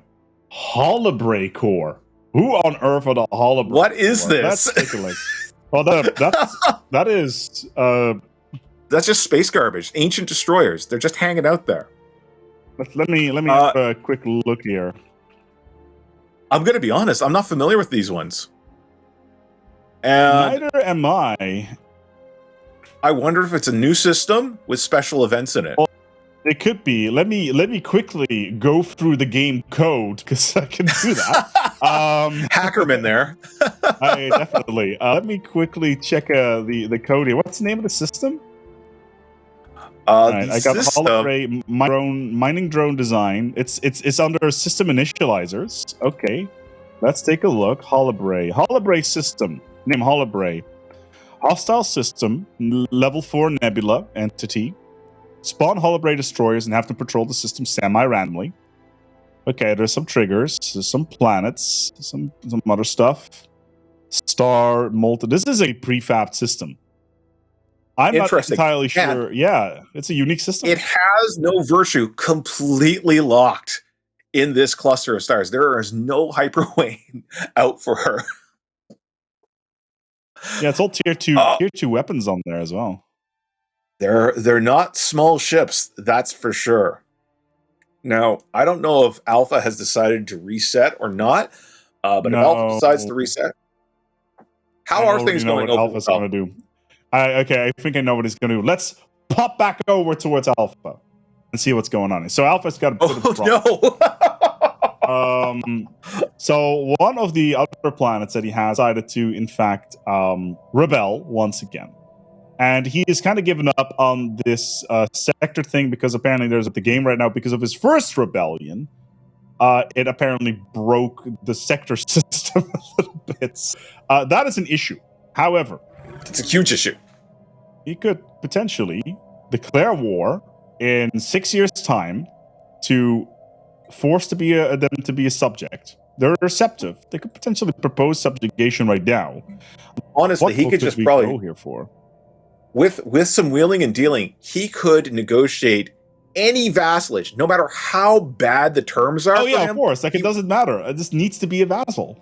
Holobray core. Who on earth are the Holobray? What is core? this? Let's take a look. Well, that is. That's just space garbage. Ancient destroyers. They're just hanging out there. Let me have a quick look here. I'm gonna be honest. I'm not familiar with these ones. And neither am I. I wonder if it's a new system with special events in it. Well, it could be. Let me quickly go through the game code because I can do that. Hackerman there. Definitely. Let me quickly check the code here. What's the name of the system? Right, I got Holobray mining drone design. It's under system initializers. Okay, let's take a look. Holobray system. Name Holobray. Hostile system. Level 4 nebula entity. Spawn Holobray destroyers and have to patrol the system semi-randomly. Okay, there's some triggers, there's some planets, some other stuff. Star Molten. This is a prefab system. I'm not entirely sure. Yeah, it's a unique system. It has No Virtue completely locked in this cluster of stars. There is no hyperwane out for her. Yeah, it's all tier 2 weapons on there as well. They're not small ships, that's for sure. Now, I don't know if Alpha has decided to reset or not, but if Alpha decides to reset, how are things going? What Alpha's going to do? I think I know what he's going to do. Let's pop back over towards Alpha and see what's going on. So Alpha's got a bit of a problem. No. So one of the other planets that he has decided to, in fact, rebel once again. And he is kind of given up on this sector thing because apparently there's at the game right now because of his first rebellion. It apparently broke the sector system a little bit. That is an issue. However, it's a huge issue. He could potentially declare war in 6 years' time to force them to be a subject. They're receptive. They could potentially propose subjugation right now. Honestly, he could just probably go here for. With some wheeling and dealing, he could negotiate any vassalage, no matter how bad the terms are. Oh yeah, of course. Like it doesn't matter. It just needs to be a vassal.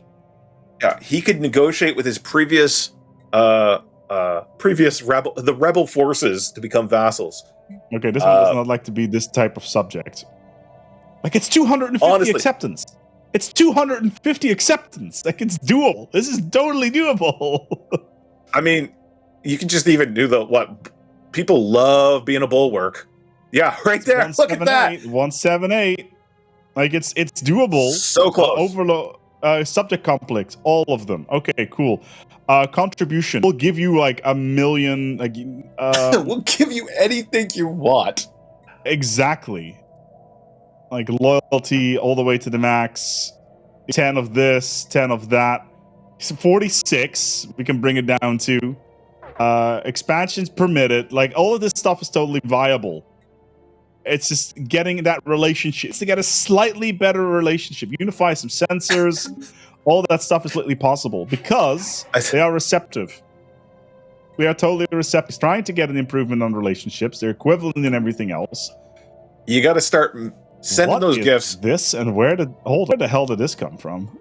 Yeah, he could negotiate with his previous rebel forces to become vassals. Okay, this one does not like to be this type of subject. Like it's 250 acceptance. It's 250 acceptance. Like it's doable. This is totally doable. I mean, you can just even do people love being a bulwark. Yeah, right there. Look at that. 178. Like it's doable. So close. Overload. Subject complex, all of them. Okay, cool. Contribution. We'll give you like 1 million. Like, we'll give you anything you want. Exactly. Like loyalty all the way to the max. 10 of this, 10 of that. 46. We can bring it down to. Expansions permitted. Like all of this stuff is totally viable. It's just getting that relationship. It's to get a slightly better relationship. Unify some sensors. All that stuff is literally possible because they are receptive. We are totally receptive. Trying to get an improvement on relationships. They're equivalent in everything else. You got to start sending What those is gifts. this and where the hell did this come from?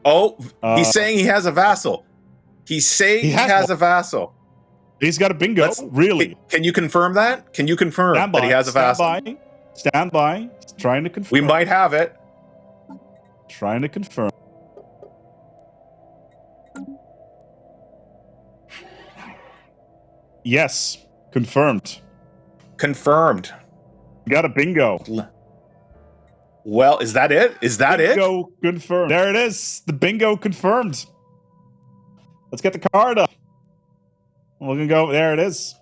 Oh, he's saying he has a vassal. He's saying he has a vassal. He's got a bingo. Really? Can you confirm that? Can you confirm that he has a vassal? Stand by. He's trying to confirm. We might have it. Trying to confirm. Yes, confirmed. Confirmed. Got a bingo. Well, is that it? Is that bingo confirmed. There it is. The bingo confirmed. Let's get the card up. We're gonna go. There it is.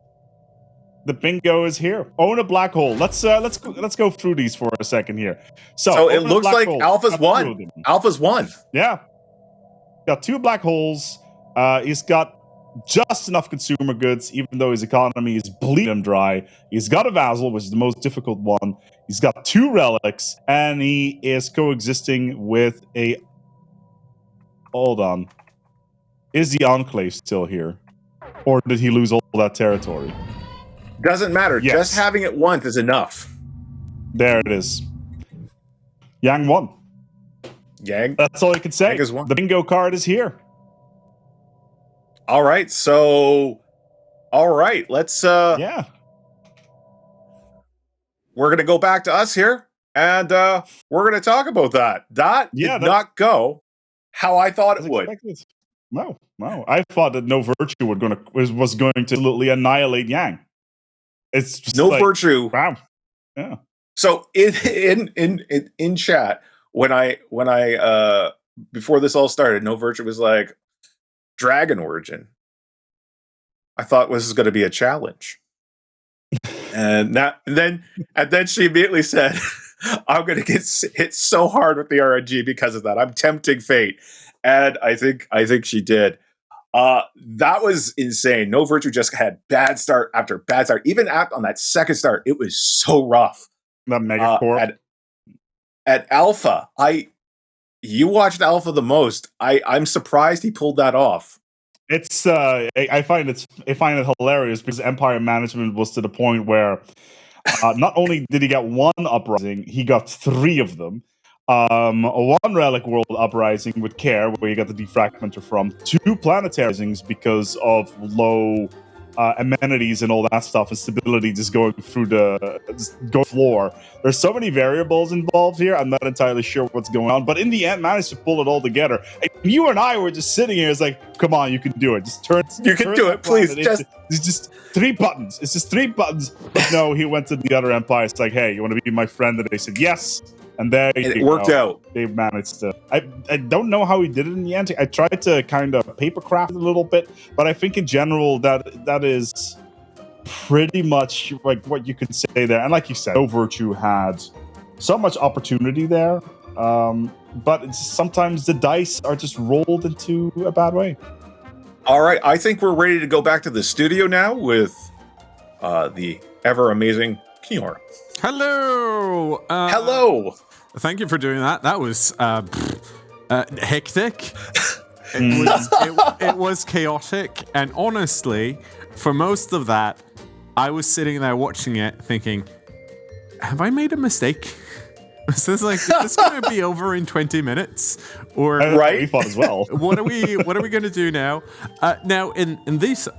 The bingo is here. Own a black hole. Let's go through these for a second here. So it looks like Alpha's won. Alpha's won. Yeah. Got 2 black holes. He's got just enough consumer goods, even though his economy is bleeding him dry. He's got a vassal, which is the most difficult one. He's got 2 relics, and he is coexisting with a... Hold on. Is the Enclave still here? Or did he lose all that territory? Doesn't matter. Yes. Just having it once is enough. There it is. Yang won. Yang? That's all I can say. Yang has won. The bingo card is here. All right, so... All right, let's... Yeah. We're going to go back to us here, and we're going to talk about that. That did not go how I thought it would. Expected. No. I thought that no virtue was going to absolutely annihilate Yang. It's just no like, virtue. Wow. Yeah. So in chat, when I before this all started, no virtue was like Dragon Origin. I thought this was going to be a challenge, and then she immediately said, "I'm going to get hit so hard with the RNG because of that. I'm tempting fate," and I think she did. That was insane. No virtue just had bad start after bad start. Even on that second start, it was so rough. The Megacorp at Alpha, you watched Alpha the most. I'm surprised he pulled that off. It's I find it hilarious because Empire management was to the point where not only did he get 1 uprising, he got 3 of them. 1 relic world uprising with care, where you got the defragmenter from, 2 planetary risings because of low amenities and all that stuff, and stability just going through the floor. There's so many variables involved here. I'm not entirely sure what's going on, but in the end, managed to pull it all together. And you and I were just sitting here. It's like, come on, you can do it. Just turn. You can do it, please. It's just 3 buttons. It's just 3 buttons. But no, he went to the other empire. It's like, hey, you want to be my friend? And they said yes. And there it worked out. They've managed to. I don't know how he did it in the end. I tried to kind of papercraft it a little bit, but I think in general that is pretty much like what you could say there. And like you said, No Virtue had so much opportunity there, but sometimes the dice are just rolled into a bad way. All right, I think we're ready to go back to the studio now with the ever amazing Kior. Hello. Hello. Thank you for doing that. That was hectic. It was chaotic, and honestly, for most of that, I was sitting there watching it, thinking, "Have I made a mistake? Is this going to be over in 20 minutes?" Or right? We thought as well. What are we going to do now? Now, in this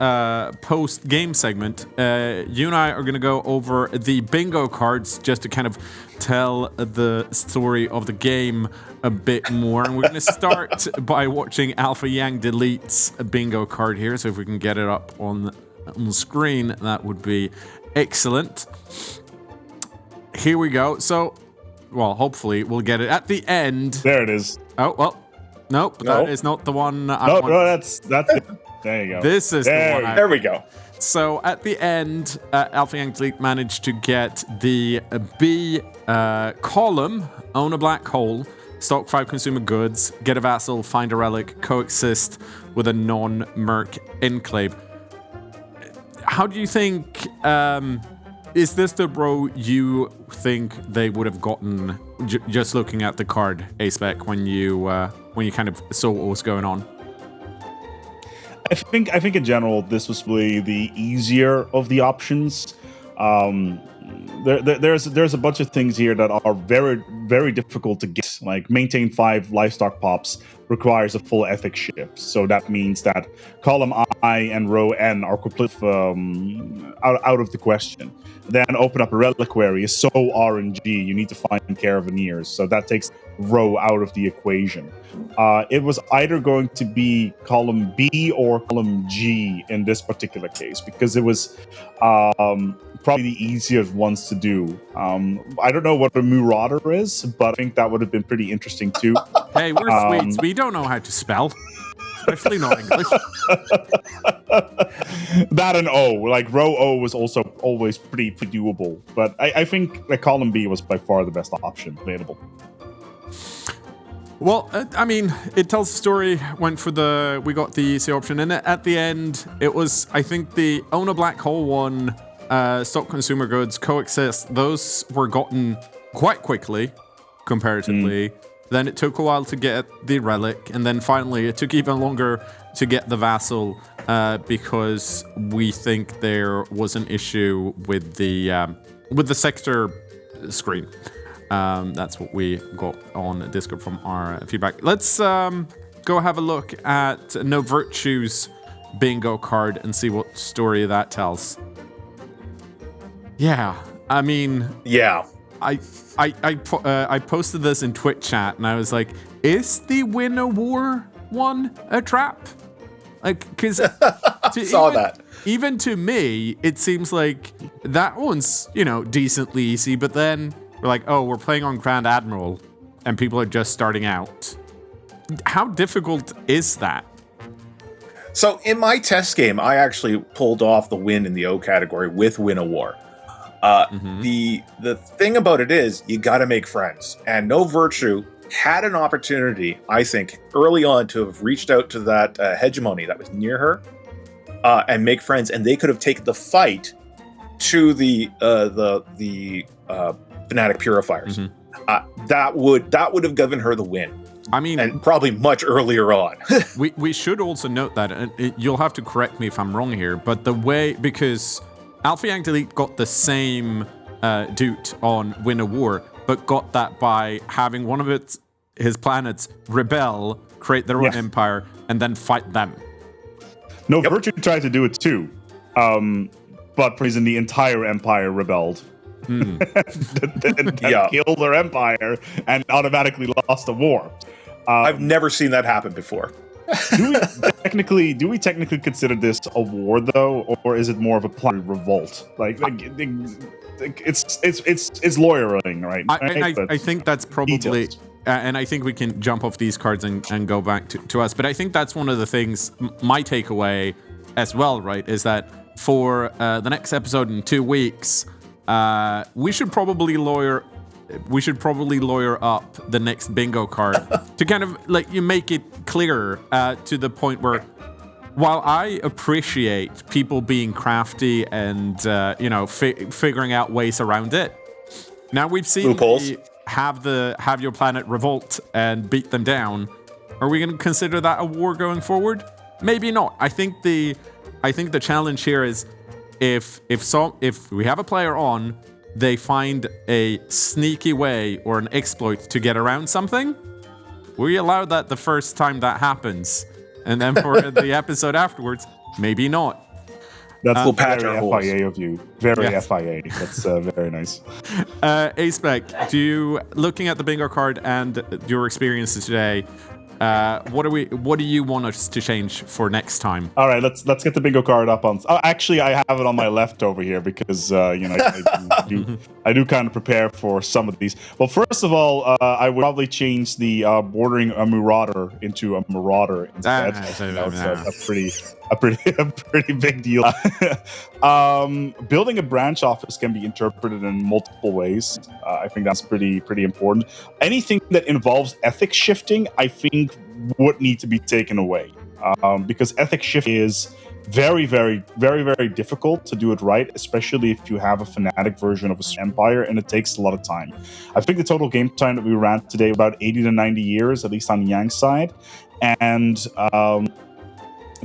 post game segment, you and I are going to go over the bingo cards just to kind of tell the story of the game a bit more. And we're going to start by watching Alpha Yang deletes a bingo card here. So if we can get it up on the screen, that would be excellent. Here we go. So, well, hopefully we'll get it at the end. There it is. Oh, well, nope, No. that is not the one I want. No, that's it. There you go. This is the one. There we go. So at the end, Alpha Yang Delete managed to get the B column, own a black hole, stock 5 consumer goods, get a vassal, find a relic, coexist with a non-merc enclave. How do you think... is this the row you think they would have gotten just looking at the card, A-Spec, when you kind of saw what was going on? I think in general this was really the easier of the options. There's a bunch of things here that are very, very difficult to get. Like maintain 5 livestock pops requires a full ethic shift. So that means that column I and row N are completely out of the question. Then open up a reliquary is so RNG. You need to find caravaneers. So that takes row out of the equation. It was either going to be column B or column G in this particular case because it was probably the easiest ones to do. I don't know what a Marauder is, but I think that would have been pretty interesting too. Hey, we're Swedes. We don't know how to spell, especially not English. That and O, like row O was also always pretty doable. But I think that column B was by far the best option available. Well, I mean, it tells the story. We got the easy option, and at the end, it was, I think, the Own a Black Hole one, stock consumer goods, coexist. Those were gotten quite quickly, comparatively. Then it took a while to get the relic, and then finally it took even longer to get the vassal because we think there was an issue with the sector screen. That's what we got on Discord from our feedback. Let's go have a look at No Virtues bingo card and see what story that tells. Yeah, I mean... Yeah. I posted this in Twitch chat and I was like, is the Win a War one a trap? Like, because even to me, it seems like that one's, decently easy, but then we're like, oh, we're playing on Grand Admiral and people are just starting out. How difficult is that? So in my test game, I actually pulled off the win in the O category with Win a War. The thing about it is you got to make friends, and No Virtue had an opportunity, I think, early on to have reached out to that hegemony that was near her and make friends, and they could have taken the fight to the Fnatic Purifiers. That would have given her the win. I mean, and probably much earlier on. we should also note that, and you'll have to correct me if I'm wrong here, but the way, because Alpha Yanked Elite got the same doot on Win a War, but got that by having one of his planets rebel, create their own empire, and then fight them. No Virtue tried to do it too, but for reason the entire empire rebelled. and killed their empire and automatically lost the war. I've never seen that happen before. do we technically consider this a war though, or is it more of a planetary revolt? It's lawyering, right? I think that's probably, and I think we can jump off these cards and go back to us. But I think that's one of the things. My takeaway as well, right, is that for the next episode in 2 weeks, we should probably lawyer up the next bingo card to kind of you make it clearer to the point where, while I appreciate people being crafty and figuring out ways around it, now we've seen have your planet revolt and beat them down. Are we going to consider that a war going forward? Maybe not. I think the challenge here is if we have a player on, they find a sneaky way or an exploit to get around something, we allow that the first time that happens. And then for the episode afterwards, maybe not. That's very FIA of you. Very FIA. That's very nice. A-Spec, looking at the bingo card and your experiences today, what do you want us to change for next time? All right, let's get the bingo card up on. Oh, actually, I have it on my left over here because I do kind of prepare for some of these. Well, first of all, I would probably change the bordering a Marauder into a Marauder instead. That's a pretty big deal. Building a branch office can be interpreted in multiple ways. I think that's pretty important. Anything that involves ethics shifting, I think, would need to be taken away because ethics shift is very, very, very, very difficult to do it right, especially if you have a Fnatic version of a empire, and it takes a lot of time. I think the total game time that we ran today about 80 to 90 years, at least on Yang's side, and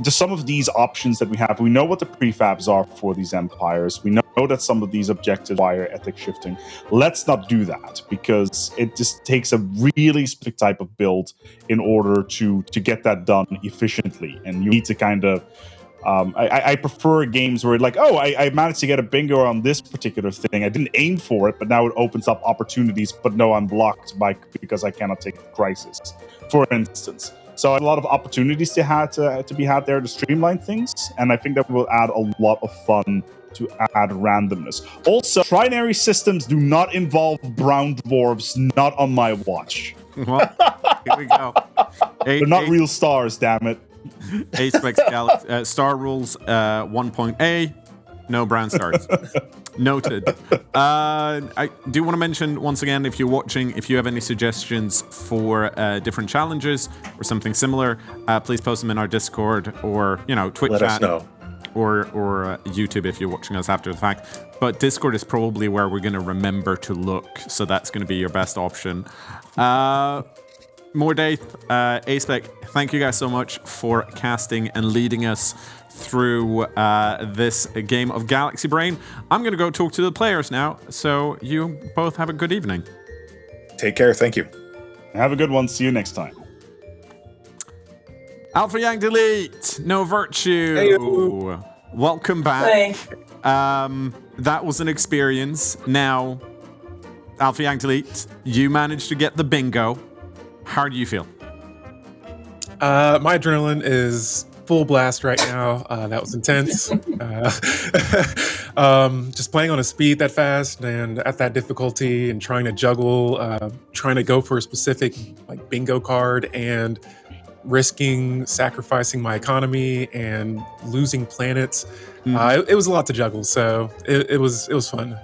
just some of these options that we have. We know what the prefabs are for these empires. We know that some of these objectives require ethic shifting. Let's not do that, because it just takes a really specific type of build in order to get that done efficiently. And you need to kind of I prefer games where like, oh, I managed to get a bingo on this particular thing. I didn't aim for it, but now it opens up opportunities. But no, I'm blocked because I cannot take the crisis, for instance. So a lot of opportunities to be had there to streamline things, and I think that will add a lot of fun to add randomness. Also, trinary systems do not involve brown dwarves, not on my watch. Well, here we go. They're not real stars, damn it. Apex Galaxy Star Rules 1.A, no brown stars. Noted. I do want to mention once again, if you're watching, if you have any suggestions for different challenges or something similar, please post them in our Discord or Twitch Let chat. us know. Or YouTube if you're watching us after the fact. But Discord is probably where we're going to remember to look, so that's going to be your best option. Mordaith, Aspec, thank you guys so much for casting and leading us through this game of Galaxy Brain. I'm going to go talk to the players now, so you both have a good evening. Take care. Thank you. Have a good one. See you next time. Alpha Yang Delete, No Virtue. Hey-o. Welcome back. That was an experience. Now, Alpha Yang Delete, you managed to get the bingo. How do you feel? My adrenaline is full blast right now. That was intense. Just playing on a speed that fast and at that difficulty and trying to juggle, trying to go for a specific bingo card and risking sacrificing my economy and losing planets. It was a lot to juggle, so it was fun.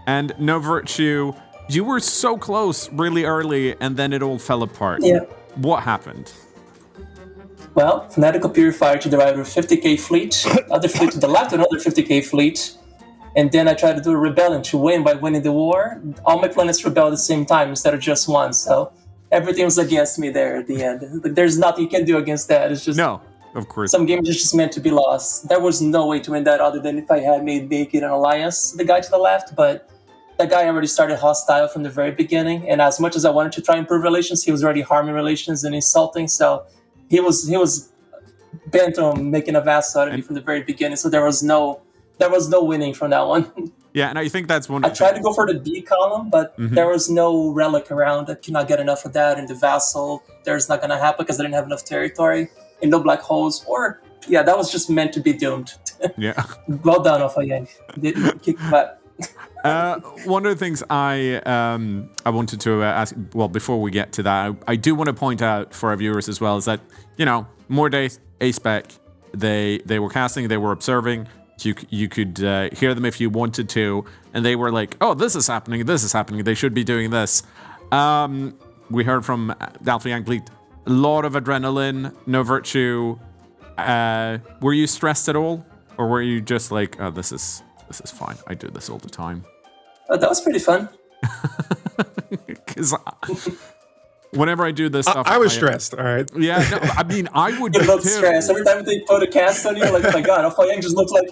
And No Virtue, you were so close really early, and then it all fell apart. Yeah. What happened? Well, Fanatical Purifier to the right with 50k fleet, other fleet to the left, another 50k fleet, and then I tried to do a rebellion to win by winning the war. All my planets rebelled at the same time instead of just one, so everything was against me there at the end. There's nothing you can do against that. It's just No, of course. some games are just meant to be lost. There was no way to win that other than if I had make it an alliance, the guy to the left, but that guy already started hostile from the very beginning, and as much as I wanted to try and improve relations, he was already harming relations and insulting, so he was bent on making a vassal out of me from the very beginning, so there was no winning from that one. Yeah, and I think that's one. I tried to go for the B column, but there was no relic around. I could not get enough of that, and the vassal, there's not going to happen because I didn't have enough territory, and no black holes, that was just meant to be doomed. Yeah. Well done, Alpha Yang. Kick butt. One of the things I wanted to ask, well, before we get to that, I do want to point out for our viewers as well, is that, Mordaith, A-Spec, they were casting, they were observing. You could hear them if you wanted to, and they were like, oh, this is happening, they should be doing this. We heard from Alpha Yang Bleat, a lot of adrenaline, No Virtue. Were you stressed at all? Or were you just like, oh, this is fine, I do this all the time? That was pretty fun. Because whenever I do this stuff, I was stressed. All right. Yeah, no, I mean, I would You be look too. stressed. Every time they put a cast on you, like, oh my god, Alpha Yang just looks like...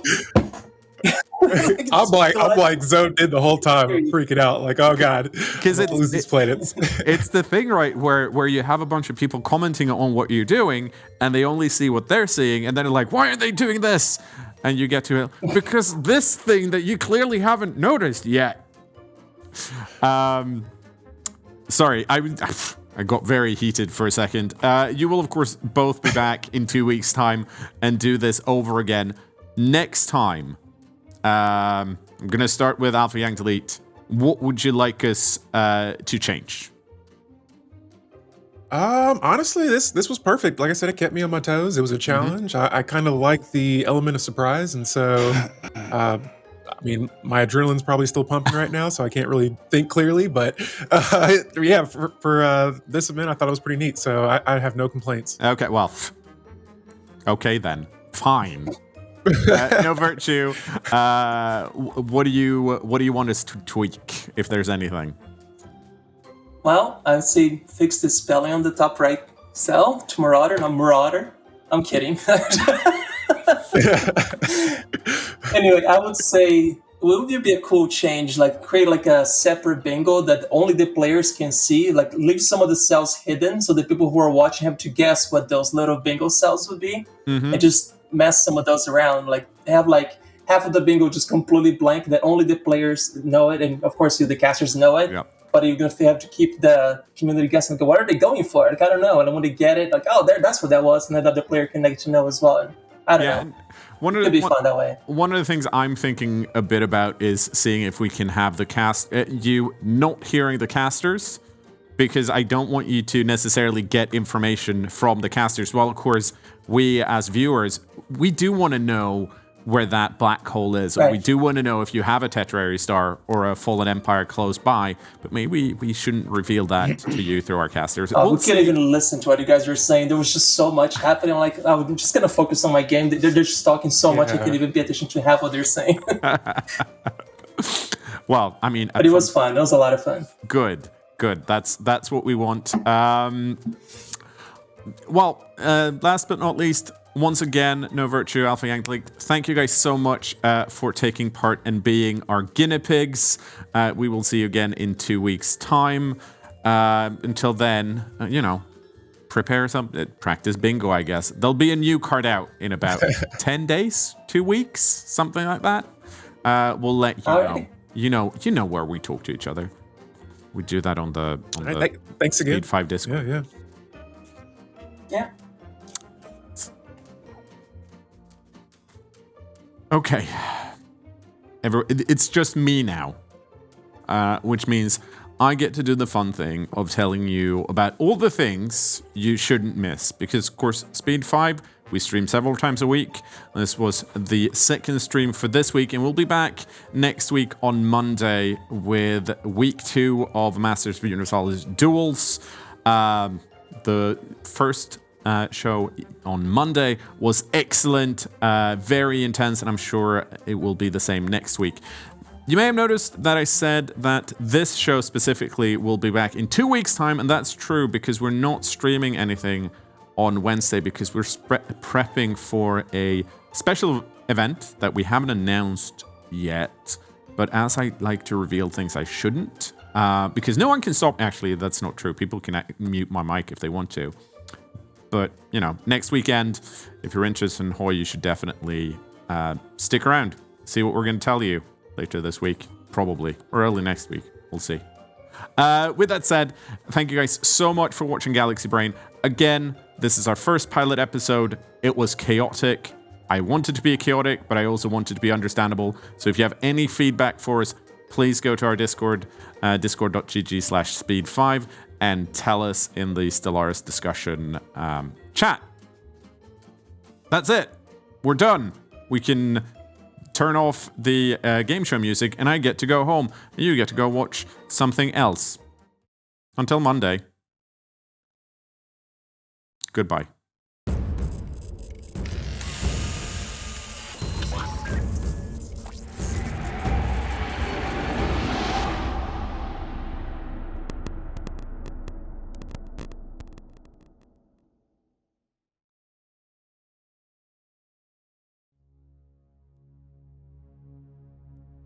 I'm like zoned in the whole time. I'm freaking out. Like, oh god, Because I'm gonna lose these planets. It's the thing, right, where you have a bunch of people commenting on what you're doing, and they only see what they're seeing, and then they're like, why are they doing this? And you get to it, because this thing that you clearly haven't noticed yet. Sorry, I got very heated for a second. You will, of course, both be back in 2 weeks' time and do this over again. Next time, I'm going to start with Alpha Yang Delete. What would you like us to change? Honestly, this was perfect. Like I said, it kept me on my toes. It was a challenge. I kind of like the element of surprise, and so I mean, my adrenaline's probably still pumping right now, so I can't really think clearly. But yeah, for this event, I thought it was pretty neat. So I have no complaints. Okay, well, okay then, fine. No Virtue. What do you want us to tweak, if there's anything? Well, I'd say fix the spelling on the top right cell to Marauder, not Marauder. I'm kidding. Anyway, I would say, would it be a cool change, like create like a separate bingo that only the players can see, like leave some of the cells hidden so the people who are watching have to guess what those little bingo cells would be, and just mess some of those around, like have like half of the bingo just completely blank that only the players know it, and of course you, the casters, know it. Yep. But you're gonna have to keep the community guessing. Like, what are they going for? Like, I don't know. And when they get it, like, oh, that's what that was, and then the other player can get to know as well. I don't know. It'd be fun that way. One of the things I'm thinking a bit about is seeing if we can have the cast, you not hearing the casters, because I don't want you to necessarily get information from the casters. Well, of course, we as viewers, we do want to know where that black hole is. Right. We do want to know if you have a Tetrary star or a fallen empire close by, but maybe we shouldn't reveal that to you through our casters. We couldn't even listen to what you guys were saying. There was just so much happening. Like, I'm just going to focus on my game. They're just talking so much I couldn't even pay attention to half what they're saying. Well, I mean... But it was fun. It was a lot of fun. Good. That's what we want. Last but not least, once again, No Virtue, Alpha Yankee, thank you guys so much for taking part and being our guinea pigs. We will see you again in 2 weeks' time. Until then, prepare something, practice bingo, I guess. There'll be a new card out in about 10 days, 2 weeks, something like that. We'll let you know. Right. You know where we talk to each other. We do that on the Thanks again. Speed 5 Discord. Yeah. Okay. It's just me now, which means I get to do the fun thing of telling you about all the things you shouldn't miss. Because, of course, Speed 5, we stream several times a week. This was the second stream for this week, and we'll be back next week on Monday with week 2 of Masters of Universalis Duels. The first show on Monday was excellent, very intense, and I'm sure it will be the same next week. You may have noticed that I said that this show specifically will be back in 2 weeks' time, and that's true because we're not streaming anything on Wednesday because we're prepping for a special event that we haven't announced yet. But as I like to reveal things I shouldn't, because no one can stop. Actually, that's not true. People can mute my mic if they want to. But, next weekend, if you're interested in Hoy, you should definitely stick around. See what we're going to tell you later this week, probably, or early next week. We'll see. With that said, thank you guys so much for watching Galaxy Brain. Again, this is our first pilot episode. It was chaotic. I wanted to be chaotic, but I also wanted to be understandable. So if you have any feedback for us, please go to our Discord, discord.gg/speed5, and tell us in the Stellaris discussion chat. That's it. We're done. We can turn off the game show music, and I get to go home. And you get to go watch something else. Until Monday. Goodbye.